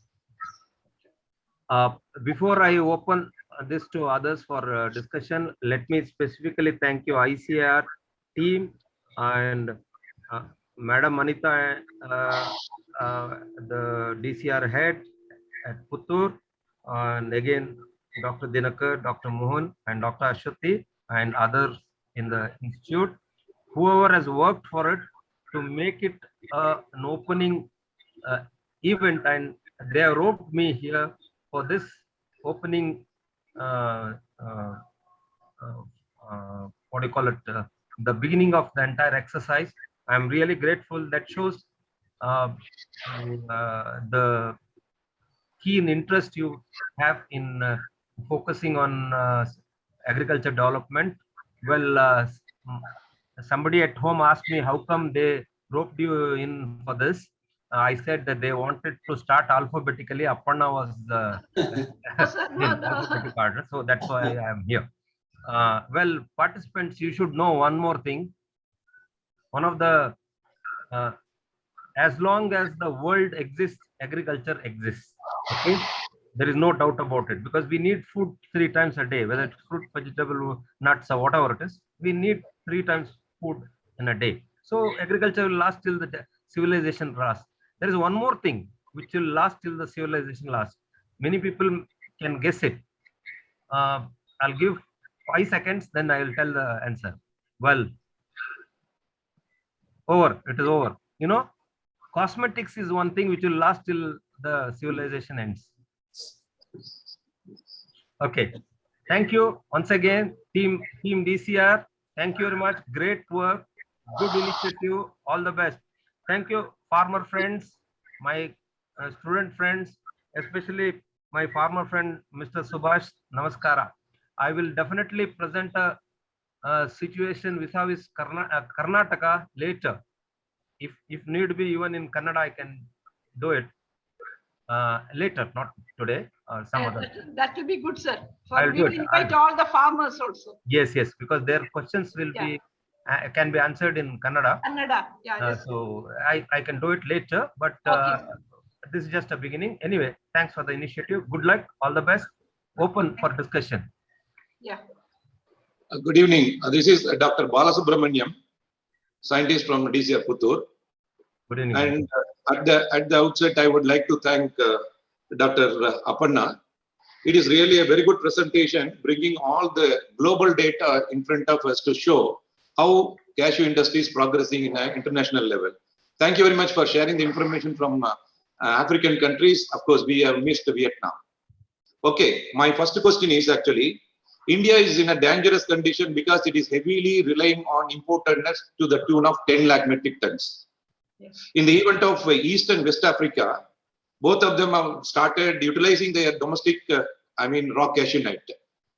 Before I open this to others for discussion, let me specifically thank you, ICAR team and Madam Anita, the DCR head at Puttur, and again Dr. Dinakar, Dr. Mohan, and Dr. Ashwati, and others in the institute, whoever has worked for it to make it an opening event, and they have roped me here for this opening what do you call it, the beginning of the entire exercise. I'm really grateful. That shows the keen interest you have in focusing on agriculture development. Well, somebody at home asked me how come they roped you in for this. I said that they wanted to start alphabetically. Appanna was in alphabetic order, so that's why I am here. Well, participants, you should know one more thing. One of the as long as the world exists, agriculture exists. Okay, there is no doubt about it, because we need food 3 times a day, whether it's fruit, vegetable, nuts, or whatever it is. We need 3 times food in a day. So agriculture will last till the civilization lasts. There is one more thing which will last till the civilization lasts. Many people can guess it. I'll give 5 seconds, then I will tell the answer. Well, over. It is over. You know, cosmetics is one thing which will last till the civilization ends. Okay. Thank you once again, team DCR. Thank you very much. Great work. Good initiative. All the best. Thank you, farmer friends, my student friends, especially my farmer friend, Mr. Subhash. Namaskara. I will definitely present a situation vis-a-vis Karnataka later. If need be, even in Kannada, I can do it later, not today or some other. That will be good, sir. I'll We will invite all the farmers also. Yes, because their questions will be can be answered in Kannada. Kannada, yeah. So I can do it later, but this is just a beginning. Anyway, thanks for the initiative. Good luck. All the best. Open for discussion. Yeah. Good evening. This is Dr. Balasubramaniam, scientist from DCR Puttur. Good evening. And at the outset, I would like to thank Dr. Aparna. It is really a very good presentation, bringing all the global data in front of us to show how cashew industry is progressing in an international level. Thank you very much for sharing the information from African countries. Of course, we have missed Vietnam. Okay, my first question is actually, India is in a dangerous condition because it is heavily relying on imported nuts to the tune of 10 lakh metric tons. In the event of East and West Africa, both of them have started utilizing their domestic, raw cashew nut.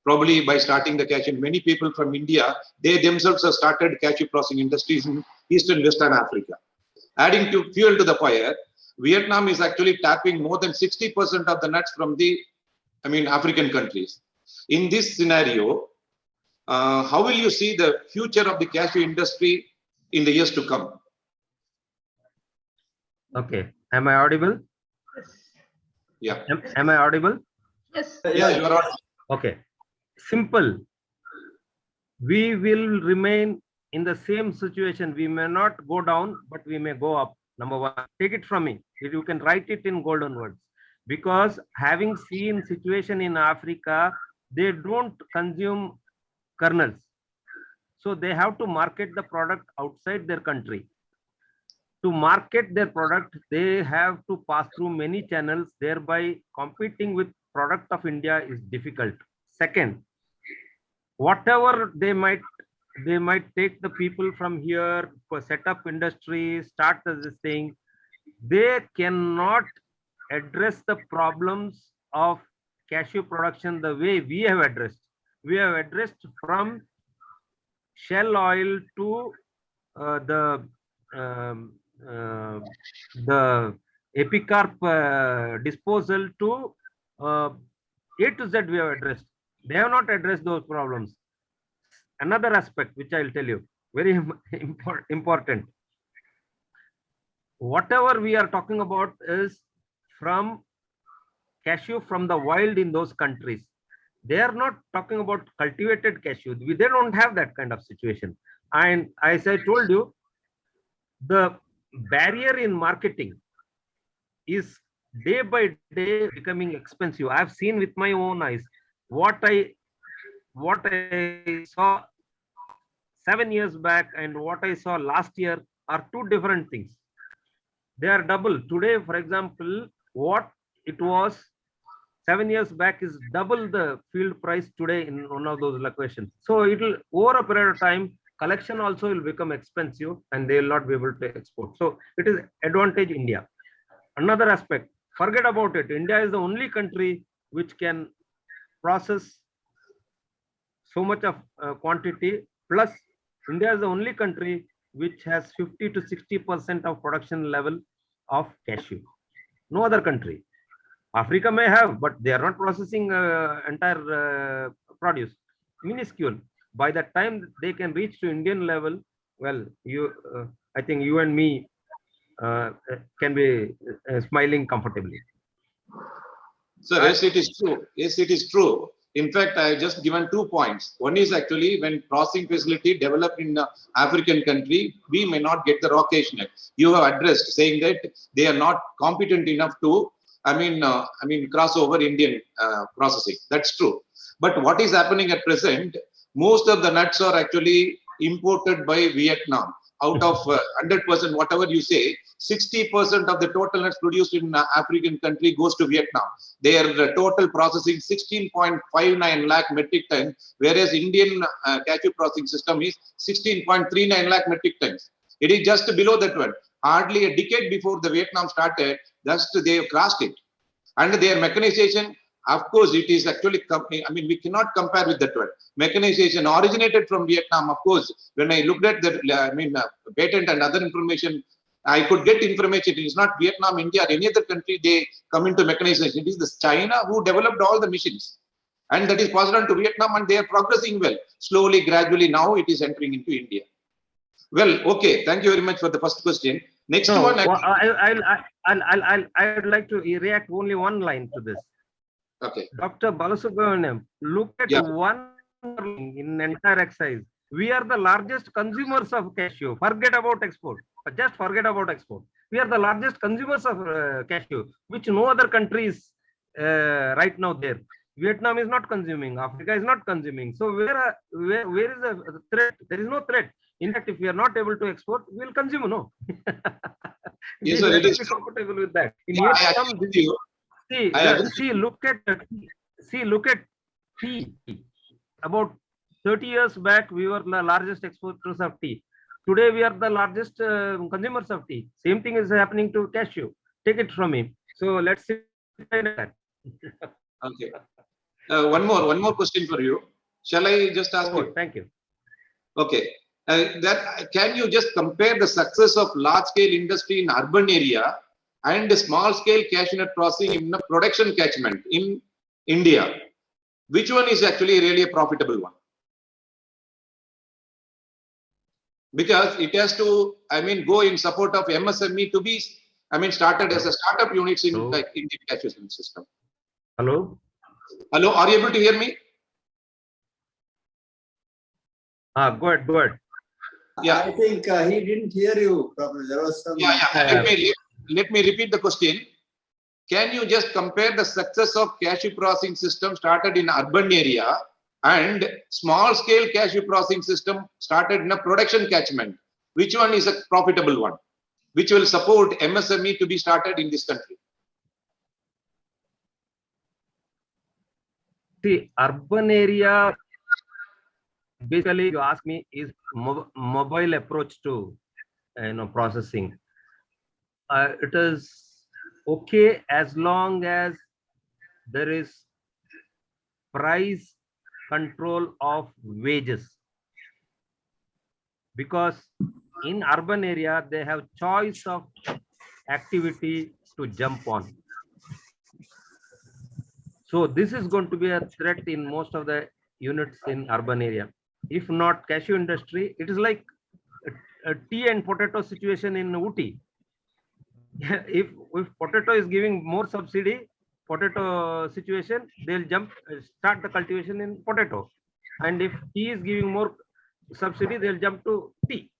Probably by starting the cashew, many people from India, they themselves have started cashew processing industries in East and Western Africa. Adding to fuel to the fire, Vietnam is actually tapping more than 60% of the nuts from the, African countries. In this scenario, how will you see the future of the cashew industry in the years to come? Okay. Am I audible? Yeah. Am I audible? Yes. Yeah, you are audible. Okay. Simple. We will remain in the same situation. We may not go down, but we may go up. Number one, take it from me. You can write it in golden words. Because having seen situation in Africa, they don't consume kernels. So they have to market the product outside their country. To market their product, they have to pass through many channels, thereby competing with product of India is difficult. Second, whatever they might take the people from here for set up industry, start this thing, they cannot address the problems of cashew production the way we have addressed. We have addressed from shell oil to the epicarp disposal to A to Z we have addressed. They have not addressed those problems. Another aspect which I will tell you, very important. Whatever we are talking about is from cashew from the wild in those countries. They are not talking about cultivated cashew. They don't have that kind of situation. And as I told you, the barrier in marketing is day by day becoming expensive. I've seen with my own eyes what I saw 7 years back and what I saw last year are two different things. They are double. Today, for example, what it was 7 years back is double the field price today in one of those locations. So it will, over a period of time, collection also will become expensive and they will not be able to export. So it is advantage India. Another aspect, forget about it. India is the only country which can process so much of quantity. Plus, India is the only country which has 50 to 60% of production level of cashew. No other country. Africa may have, but they are not processing entire produce. Minuscule. By the time they can reach to Indian level, well, I think you and me can be smiling comfortably. Sir, yes, it is true. Yes, it is true. In fact, I just given 2 points. One is actually when processing facility developed in an African country, we may not get the raw cashew nut. You have addressed saying that they are not competent enough to, cross over Indian processing. That's true. But what is happening at present? Most of the nuts are actually imported by Vietnam. Out of 100%, whatever you say, 60% of the total nuts produced in African country goes to Vietnam. Their total processing 16.59 lakh metric tons, whereas Indian cashew processing system is 16.39 lakh metric tons. It is just below that one. Hardly a decade before the Vietnam started, just they have crossed it. And their mechanization, of course, it is actually, we cannot compare with that one. Mechanization originated from Vietnam. Of course, when I looked at the patent and other information, I could get information. It is not Vietnam, India, or any other country they come into mechanization. It is the China who developed all the machines. And that is passed on to Vietnam and they are progressing well. Slowly, gradually, now it is entering into India. Well, okay. Thank you very much for the first question. Next one. I would like to react only one line to this. Okay. Dr. Balasubramaniam, look at one in entire exercise. We are the largest consumers of cashew. Forget about export. Just forget about export. We are the largest consumers of cashew, which no other country is right now there. Vietnam is not consuming. Africa is not consuming. So where is the threat? There is no threat. In fact, if we are not able to export, we will consume. No. Yes, We sir, let it us is be true. comfortable with that. In Yeah, I Vietnam, agree with you. I agree. look at tea. About 30 years back, we were the largest exporters of tea. Today, we are the largest consumers of tea. Same thing is happening to cashew. Take it from me. So let's see that. Okay. One more question for you. Shall I just ask Oh, you? thank you. Okay. That can you just compare the success of large scale industry in urban area and the small scale cashew nut processing in the production catchment in India? Which one is actually really a profitable one? Because it has to, I mean, go in support of MSME to be, I mean, started as a startup units in Hello? like in the cashew system. Hello? Hello, are you able to hear me? Go ahead. Yeah. I think he didn't hear you properly. There was some. Yeah. Let me repeat the question. Can you just compare the success of cashew processing system started in urban area and small scale cashew processing system started in a production catchment? Which one is a profitable one? Which will support MSME to be started in this country? See, urban area, basically, you ask me, is mobile approach to processing. It is okay as long as there is price control of wages, because in urban area they have choice of activity to jump on. So this is going to be a threat in most of the units in urban area. If not cashew industry, it is like a tea and potato situation in Uti. if potato is giving more subsidy, potato situation, they'll start the cultivation in potato. And if tea is giving more subsidy, they'll jump to tea.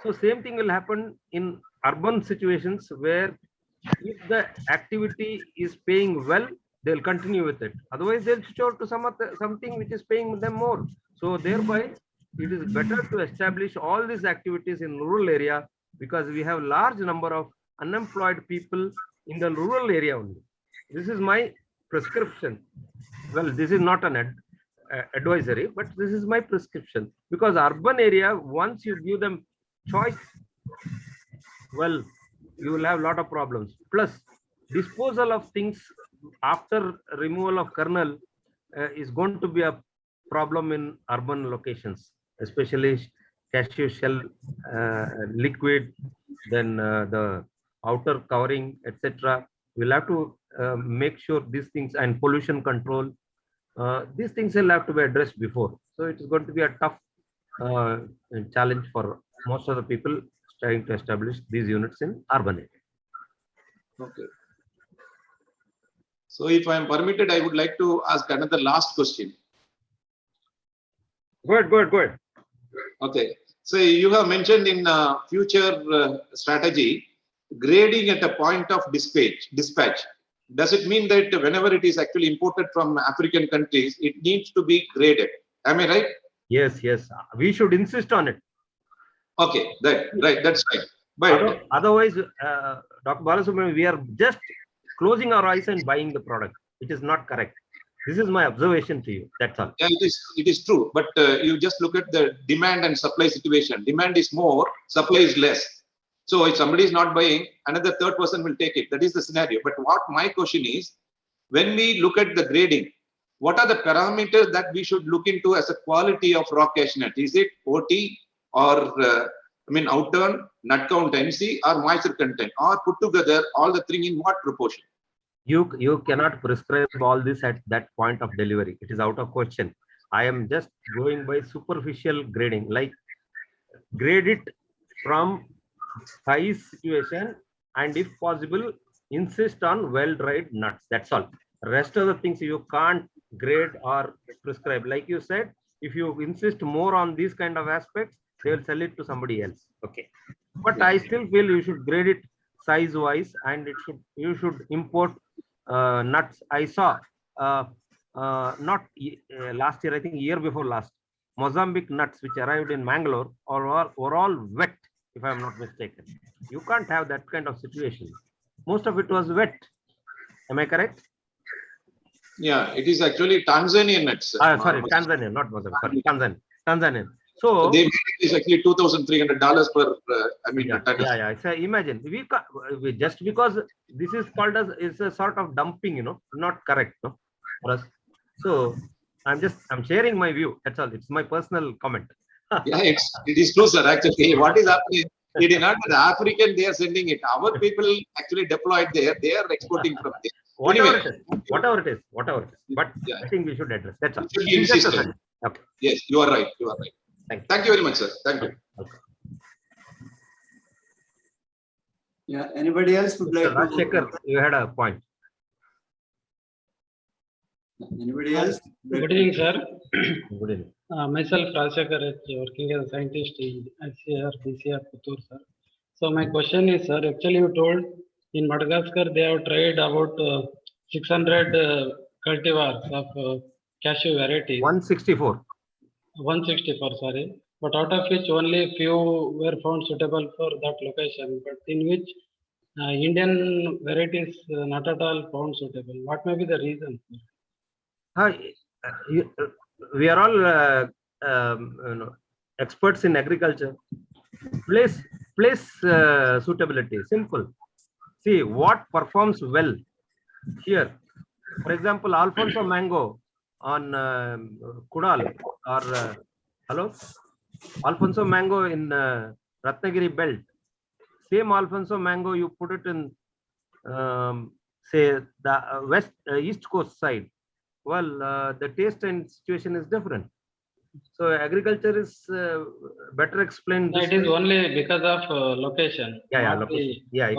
So same thing will happen in urban situations, where if the activity is paying well, they'll continue with it. Otherwise, they'll switch over to something which is paying them more. So thereby, it is better to establish all these activities in rural area, because we have large number of unemployed people in the rural area only. This is my prescription. Well, this is not an advisory, but this is my prescription, because urban area, once you give them choice, well, you will have a lot of problems. Plus, disposal of things after removal of kernel is going to be a problem in urban locations, especially cashew shell liquid, then the outer covering, etc. We'll have to make sure these things, and pollution control, these things will have to be addressed before. So it is going to be a tough challenge for most of the people trying to establish these units in urban area. Okay. So if I am permitted, I would like to ask another last question. Go ahead. Okay. So you have mentioned in future strategy, grading at a point of dispatch. Does it mean that whenever it is actually imported from African countries, it needs to be graded? Am I right? Yes. We should insist on it. Okay, right. That's right. But Otherwise, Dr. Balasubramanian, we are just closing our eyes and buying the product, which is not correct. This is my observation to you. That's all. yeah, it is true. But you just look at the demand and supply situation. Demand is more, supply is less. So if somebody is not buying, another third person will take it. That is the scenario. But what my question is, when we look at the grading, what are the parameters that we should look into as a quality of raw cashew nut? Is it OT or outturn, nut count NC, or moisture content, or put together all the three in what proportion? You cannot prescribe all this at that point of delivery. It is out of question. I am just going by superficial grading, like grade it from size situation, and if possible, insist on well-dried nuts. That's all. Rest of the things you can't grade or prescribe. Like you said, if you insist more on these kind of aspects, they will sell it to somebody else. Okay. But I still feel you should grade it size-wise, and you should import nuts. I saw not last year, I think year before last, Mozambique nuts which arrived in Mangalore were all wet, if I am not mistaken. You can't have that kind of situation. Most of it was wet. Am I correct? Yeah, it is actually Tanzanian nuts. Sorry, Tanzania, not Mozambique. Sorry, Tanzanian. So They is actually $2,300 per. yeah. So imagine we just because this is called as is a sort of dumping, not correct, no, for us. So I'm sharing my view. That's all. It's my personal comment. Yeah, it is true, sir. Actually, what is happening? It is not the African, they are sending it. Our people actually deployed there, they are exporting from there. Whatever Anyway. it is. But Yeah. I think we should address. That's all. It should be Just a insisted. second. Okay. Yes, you are right. Thank you very much, sir. Thank you. Yeah, anybody else would like to? Rajshekhar, you had a point. Anybody else? Good evening, sir. Good evening. Myself, Rajshekhar, working as a scientist in ICAR, BCR, Puttur, sir. So my question is, sir, actually you told in Madagascar they have tried about 600 cultivars of cashew varieties. 164. 164, sorry. But out of which only few were found suitable for that location, but in which Indian varieties not at all found suitable. What may be the reason? We are all experts in agriculture. Place suitability, simple. See what performs well here. For example, Alfonso mango on Kudal or hello, Alfonso mango in Ratnagiri belt. Same Alfonso mango, you put it in say the east coast side. Well, the taste and situation is different. So agriculture is better explained. It is only because of location. Yeah, not location. the- Yeah.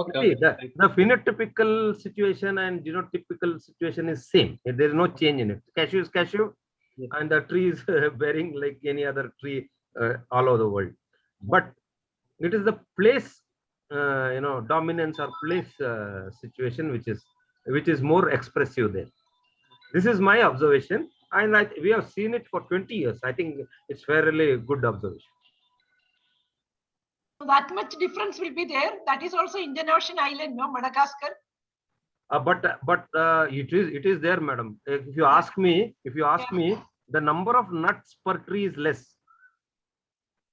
Okay. The phenotypical situation and genotypical situation is same. There is no change in it. Cashew is cashew, Yes. and the tree is bearing like any other tree all over the world. But it is the place, dominance or place situation which is more expressive there. This is my observation, and we have seen it for 20 years. I think it's fairly good observation. That much difference will be there. That is also Indian Ocean island, no, Madagascar. But it is there, madam. If you ask me, the number of nuts per tree is less,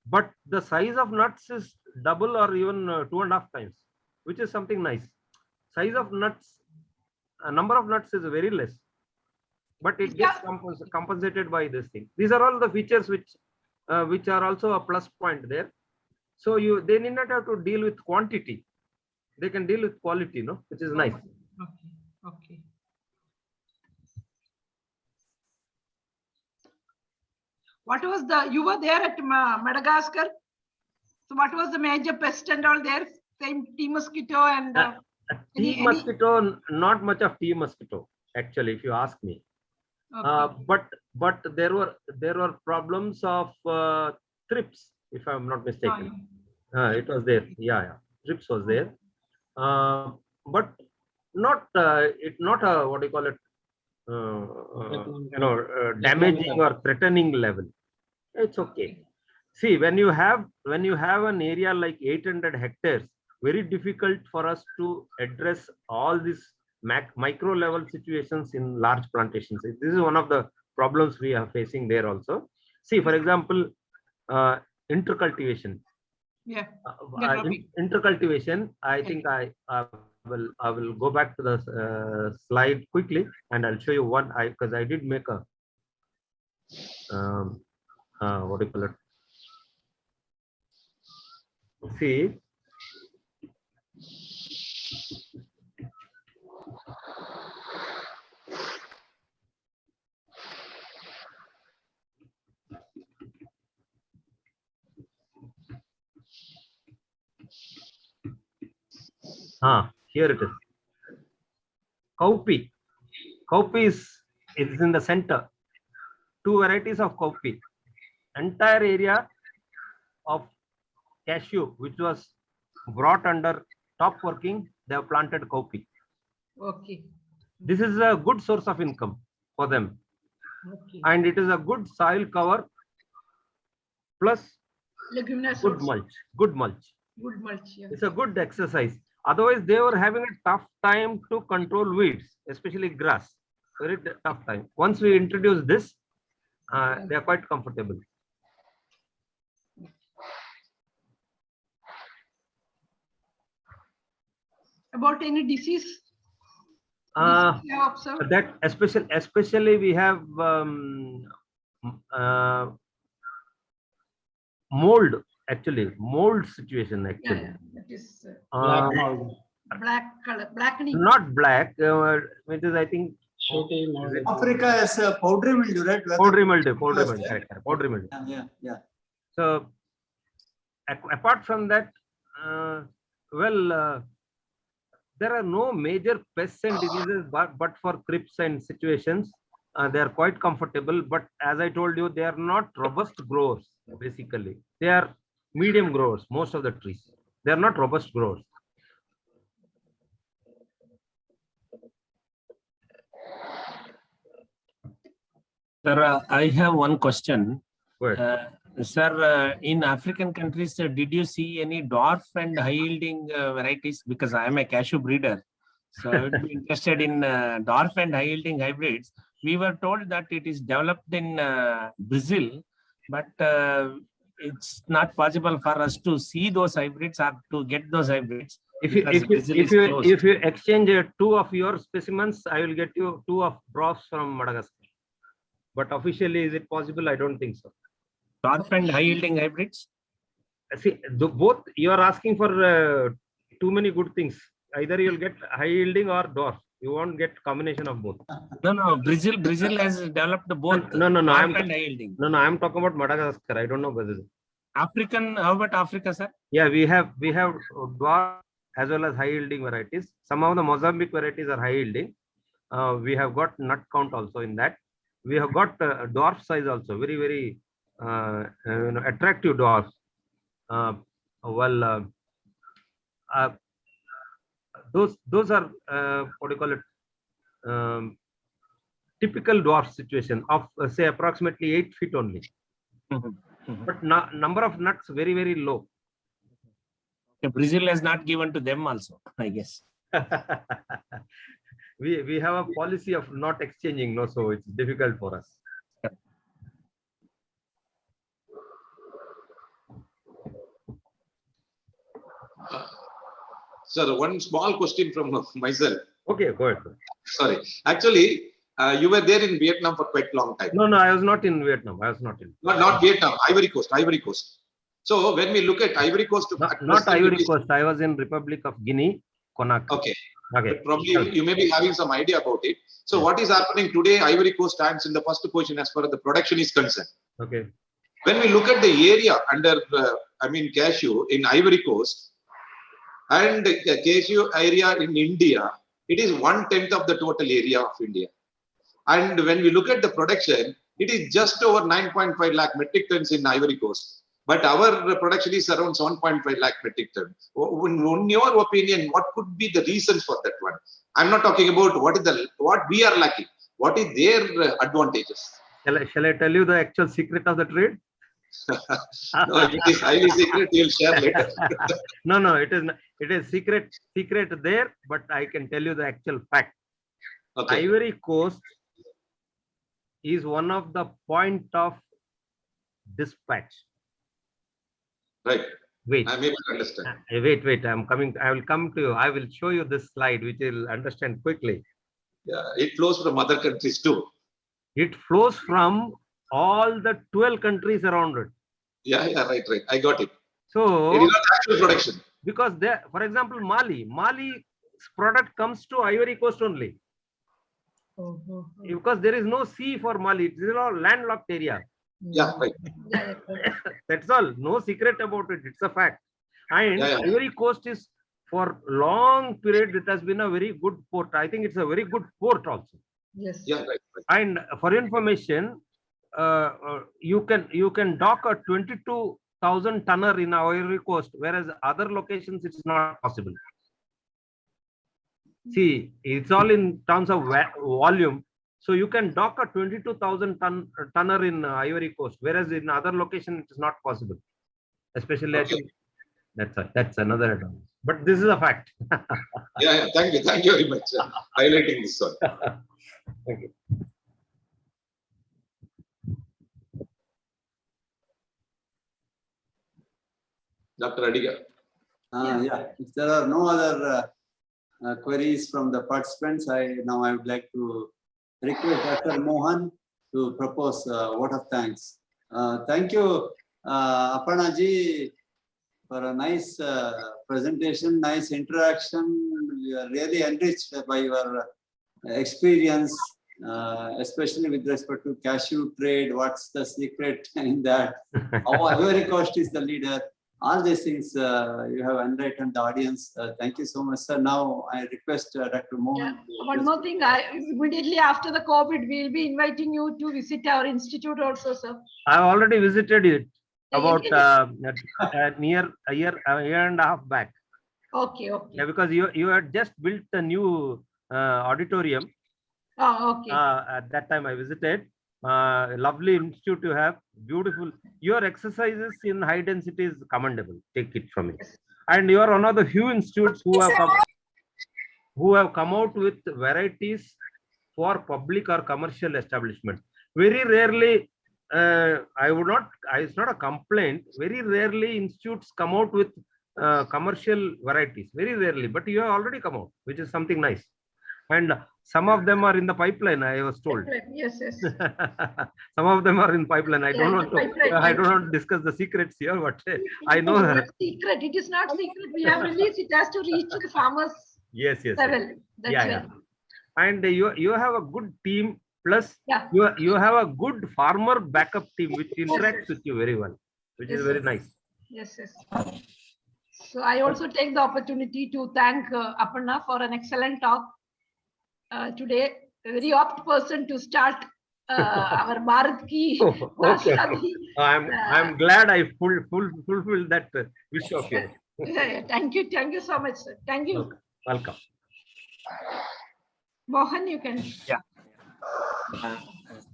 but the size of nuts is double or even 2.5 times, which is something nice. Size of nuts, number of nuts is very less, but it gets compensated by this thing. These are all the features which are also a plus point there. So they need not have to deal with quantity; they can deal with quality, no, which is nice. Okay. What was you were there at Madagascar? So what was the major pest and all there? Same tea mosquito and mosquito, not much of tea mosquito, actually, if you ask me. okay. But there were problems of thrips, if I'm not mistaken. It was there. Yeah. Thrips was there. But not what do you call it? Damaging or threatening level. It's okay. See, when you have an area like 800 hectares, very difficult for us to address all these micro level situations in large plantations. This is one of the problems we are facing there also. See, for example, intercultivation. Yeah. Intercultivation. I think I will go back to the slide quickly, and I'll show you one. Because I did make a what do you call it? See. Here it is. Cowpea. Cowpea is in the center. Two varieties of cowpea. Entire area of cashew, which was brought under top working, they have planted cowpea. Okay. This is a good source of income for them, Okay. and it is a good soil cover plus Leguminous good also. mulch. Good mulch. Good mulch, yeah. It's a good exercise. Otherwise, they were having a tough time to control weeds, especially grass. Very tough time. Once we introduce this, they are quite comfortable. About any disease? Uh, you have observed? that especially we have mold, actually mold situation Yeah, actually. yeah, that is Black mold, black color, blackening. Not black, it is I think shooting mold. Africa has a powdery mildew, right? Where the- powdery mildew, Yes, correct, powdery mildew. Yeah. So apart from that, there are no major pests and diseases, but for crips and situations, they are quite comfortable. But as I told you, they are not robust growers. Basically, they are medium growers. Most of the trees, they are not robust growers. Sir, I have one question. Good. Sir, in African countries, did you see any dwarf and high yielding varieties? Because I am a cashew breeder. So I would be interested in dwarf and high yielding hybrids. We were told that it is developed in Brazil, but it's not possible for us to see those hybrids or to get those hybrids. If you exchange two of your specimens, I will get you two of dwarfs from Madagascar. But officially, is it possible? I don't think so. Dwarf and high yielding hybrids? See, both you are asking for too many good things. Either you will get high yielding or dwarf. You won't get combination of both. No. Brazil has developed both. No. Dwarf and high yielding. No. I'm talking about Madagascar. I don't know Brazil. African, how about Africa, sir? Yeah, we have dwarf as well as high yielding varieties. Some of the Mozambique varieties are high yielding. We have got nut count also in that. We have got dwarf size also, very attractive dwarfs. Those are what do you call it? Typical dwarf situation of say approximately 8 feet only. But number of nuts very low. Brazil has not given to them also, I guess. We have a policy of not exchanging, no, so it's difficult for us. Sir, one small question from myself. Okay, go ahead. Sorry. Actually, you were there in Vietnam for quite a long time. No, I was not in Vietnam. Not Vietnam, Ivory Coast. So when we look at Ivory Coast, not Ivory Coast. I was in Republic of Guinea, Conakry. Okay. Okay. Probably you may be having some idea about it. So what is happening today? Ivory Coast stands in the first position as far as the production is concerned. Okay. When we look at the area under, cashew in Ivory Coast and cashew area in India, it is 1/10 of the total area of India. And when we look at the production, it is just over 9.5 lakh metric tons in Ivory Coast. But our production is around 7.5 lakh metric tons. In your opinion, what could be the reasons for that one? I'm not talking about what we are lacking. What is their advantages? Shall I tell you the actual secret of the trade? No, if it is highly secret, you'll share later. No, it is not. It is secret there, but I can tell you the actual fact. Okay. Ivory Coast is one of the point of dispatch. Right. Wait. I'm able to understand. Wait. I'm coming. I will come to you. I will show you this slide, which you'll understand quickly. Yeah, it flows from other countries too. It flows from all the 12 countries around it. Yeah, right. I got it. So it is not actual production. Because there, for example, Mali's product comes to Ivory Coast only. Because there is no sea for Mali. It is a landlocked area. Yeah, right. That's all. No secret about it. It's a fact. And Yeah. Ivory Coast is for long period. It has been a very good port. I think it's a very good port also. Yes. Yeah, right. And for information, you can dock a 22,000 tonner in Ivory Coast, whereas other locations it's not possible. See, it's all in terms of volume. So you can dock a 22,000 tonner in Ivory Coast, whereas in other location it is not possible. Especially, I Okay. think that's another advantage. But this is a fact. Yeah, thank you very much for highlighting this one. Thank you. Dr. Adiga. Yeah, if there are no other queries from the participants, I would like to request Dr. Mohan to propose a vote of thanks. Thank you, Aparna ji, for a nice presentation, nice interaction. We are really enriched by your experience, especially with respect to cashew trade. What's the secret in that? How Ivory Coast is the leader. All these things you have enlightened the audience. Thank you so much, sir. Now I request Dr. Mohan. One more thing, immediately after the COVID, we'll be inviting you to visit our institute also, sir. I already visited it about near a year and a half back. Okay. Yeah, because you had just built a new auditorium. Oh, okay. At that time I visited. Lovely institute you have, beautiful. Your exercises in high density is commendable. Take it from me. And you are one of the few institutes who have come out with varieties for public or commercial establishment. Very rarely, it's not a complaint. Very rarely institutes come out with commercial varieties. Very rarely, but you have already come out, which is something nice. And some of them are in the pipeline, I was told. Yes. Some of them are in pipeline. I don't want to. Pipeline. I don't want to discuss the secrets here, but I know that. Secret. It is not secret. We have released. It has to reach to the farmers Yes. level. That's Yeah. And you have a good team. Plus, Yeah. you have a good farmer backup team which interacts with you very well, which is very nice. Yes. So I also take the opportunity to thank Aparna for an excellent talk today. A very apt person to start our Bharat Ki Rashtrapati. I'm glad I fulfilled that wish of yours. Yeah. Thank you so much, sir. Thank you. Welcome. Mohan, you can. Yeah.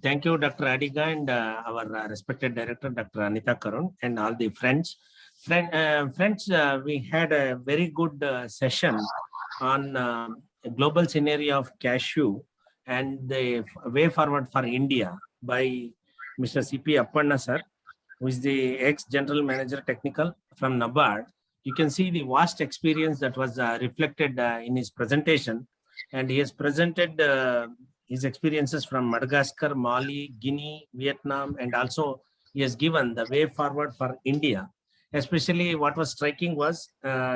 Thank you, Dr. Adiga, and our respected director, Dr. Anita Karun, and all the friends. Friends, we had a very good session on global scenario of cashew and the way forward for India by Mr. C.P. Aparna sir, who is the ex-general manager technical from NABARD. You can see the vast experience that was reflected in his presentation, and he has presented his experiences from Madagascar, Mali, Guinea, Vietnam, and also he has given the way forward for India. Especially what was striking was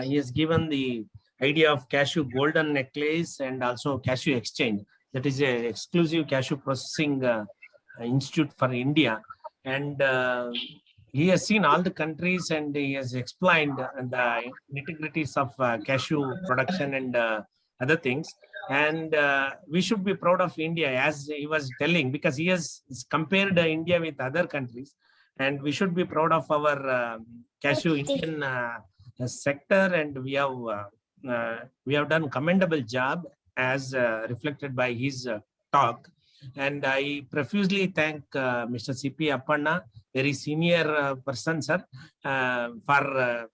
he has given the idea of cashew golden necklace and also cashew exchange. That is an exclusive cashew processing institute for India. And he has seen all the countries and he has explained the nitty-gritties of cashew production and other things. And we should be proud of India, as he was telling, because he has compared India with other countries. And we should be proud of our cashew Indian sector, and we have done commendable job as reflected by his talk. And I profusely thank Mr. C.P. Aparna, very senior person, sir, for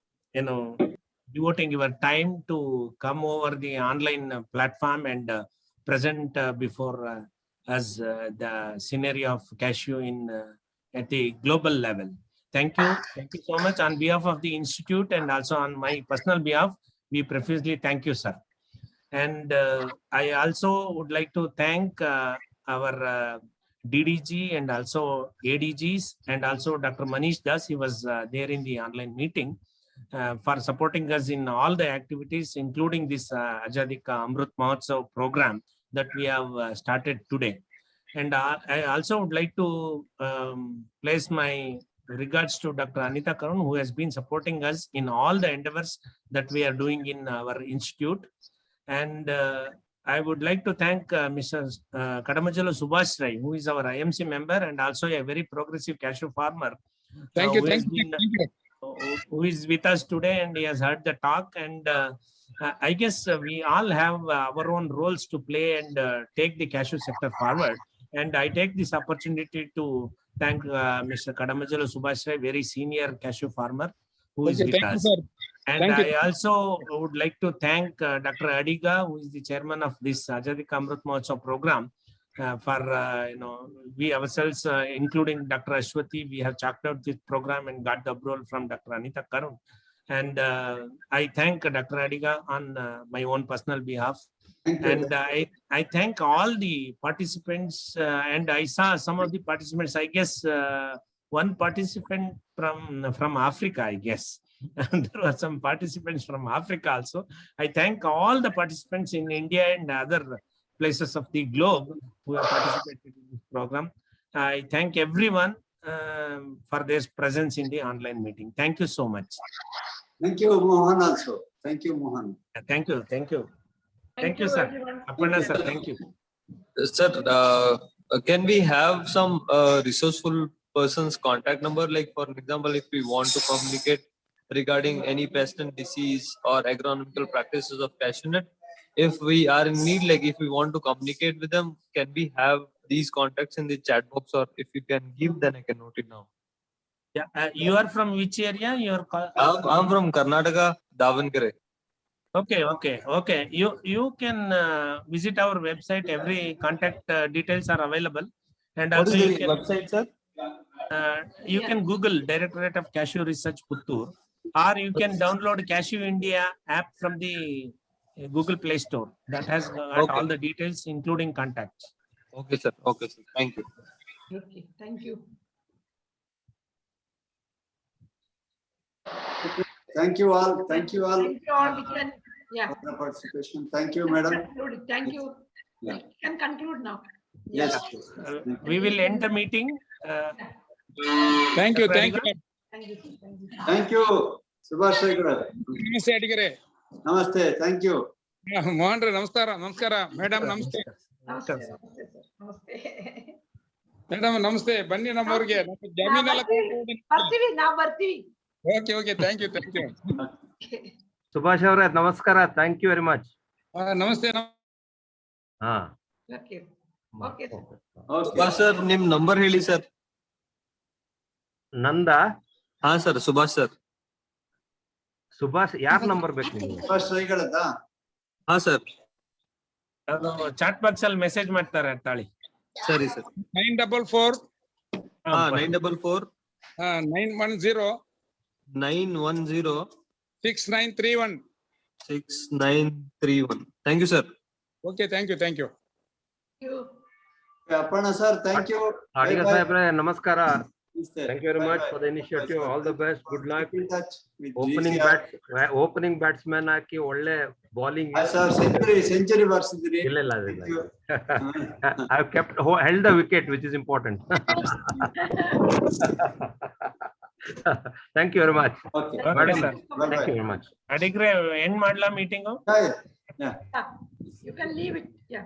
devoting your time to come over the online platform and present before us the scenario of cashew in at the global level. Thank you so much on behalf of the institute and also on my personal behalf. We profusely thank you, sir. And I also would like to thank our DDG and also ADGs and also Dr. Manish Das. He was there in the online meeting for supporting us in all the activities, including this Azadi Ka Amrit Mahotsav program that we have started today. And I also would like to place my regards to Dr. Anita Karun, who has been supporting us in all the endeavors that we are doing in our institute. And I would like to thank Mr. Kadamajalo Subhash Rai, who is our IMC member and also a very progressive cashew farmer. Thank you. Who is with us today, and he has heard the talk. And I guess we all have our own roles to play and take the cashew sector forward. And I take this opportunity to thank Mr. Kadamajalo Subhash Rai, very senior cashew farmer who is Okay, with thank you, us. sir. And Thank you. I also would like to thank Dr. Adiga, who is the chairman of this Azadi Ka Amrit Mahotsav program, for we ourselves, including Dr. Ashwati, we have chalked out this program and got the approval from Dr. Anita Karun. And I thank Dr. Adiga on my own personal behalf. Thank you. And I thank all the participants, and I saw some of the participants. I guess one participant from Africa, I guess. And there were some participants from Africa also. I thank all the participants in India and other places of the globe who have participated in this program. I thank everyone for their presence in the online meeting. Thank you so much. Thank you, Mohan, also. Thank you, Mohan. Thank you. Thank you. Thank you, sir. everyone. Aparna, sir. Thank you. Sir, can we have some resourceful person's contact number? Like, for example, if we want to communicate regarding any pest and disease or agronomical practices of cashew nut, if we are in need, like if we want to communicate with them, can we have these contacts in the chat box, or if you can give, then I can note it now. Yeah, you are from which area? I'm from Karnataka, Davangere. Okay. You can visit our website. Every contact details are available, and What also is you the can website, sir? you can Google Directorate of Cashew Research Puttur, or you can download Cashew India app from the Google Play Store. That has got Okay. all the details, including contacts. Okay, sir. Okay, sir. Thank you. Okay, thank you. Thank you all. Thank you all Thank you all. We can, yeah. for the participation. Thank you, we can madam. conclude it. Thank you. Yeah. We can conclude now. Yes. We will end the meeting. Thank you, Dr. thank you. Adiga? Thank you. Thank you. Thank you, Subhash Shaikar. ನಮಸ್ತೆ ಅಡಿಗರೆ. Namaste. Thank you. Mohan ರೇ ನಮಸ್ಕಾರ ನಮಸ್ಕಾರ madam ನಮಸ್ತೆ Namaste, namaste, sir. Namaste. Madam ನಮಸ್ತೆ ಬನ್ನಿ ನಮ್ಮೂರಿಗೆ ನಮ್ಮ ಜಮೀನೆಲ್ಲ ಬರ್ತೀವಿ ನಾವ್ ಬರ್ತೀವಿ. Okay okay thank you Subhash ಅವರೇ ನಮಸ್ಕಾರ. Thank you very much. ನಮಸ್ತೆ ಹಾ Okay. Okay, sir. Okay. Sir ನಿಮ್ ನಂಬರ್ ಹೇಳಿ ಸರ್. ನಂದ ಹಾ ಸರ್, ಸುಭಾಷ್ ಸರ್. ಸುಭಾಷ್ ಯಾರ್ ನಂಬರ್ ಬೇಕು ನಿಮ್ಗೆ? Subhash Shaikar. ಹಾ ಸರ್, ಚಾಟ್ ಬಾಕ್ಸ್ ಅಲ್ಲಿ ಮೆಸೇಜ್ ಮಾಡ್ತಾರೆ ತಾಳಿ. ಸರಿ ಸರ್. 944 ಹಾ 944 910 910 6931. 6931. Thank you, sir. Okay, thank you. Thank you. Aparna sir, thank you. Adiga Bye-bye. ಸಾಹೇಬ್ರೆ ನಮಸ್ಕಾರ. Namaste. Thank you very much Bye-bye. for the initiative. All the best. Good luck. Keep in touch with opening batsman ಹಾಕಿ ಒಳ್ಳೆ bowling. Sir, century ಬರ್ಸಿದ್ರಿ. ಇಲ್ಲ Thank you. I have held the wicket, which is important. Thank you very much. Okay. Okay, sir. Bye-bye. Thank you very much. ಅಡಿಗ್ರೆ end ಮಾಡ್ಲಾ meeting? Yeah. You can leave it. Yeah.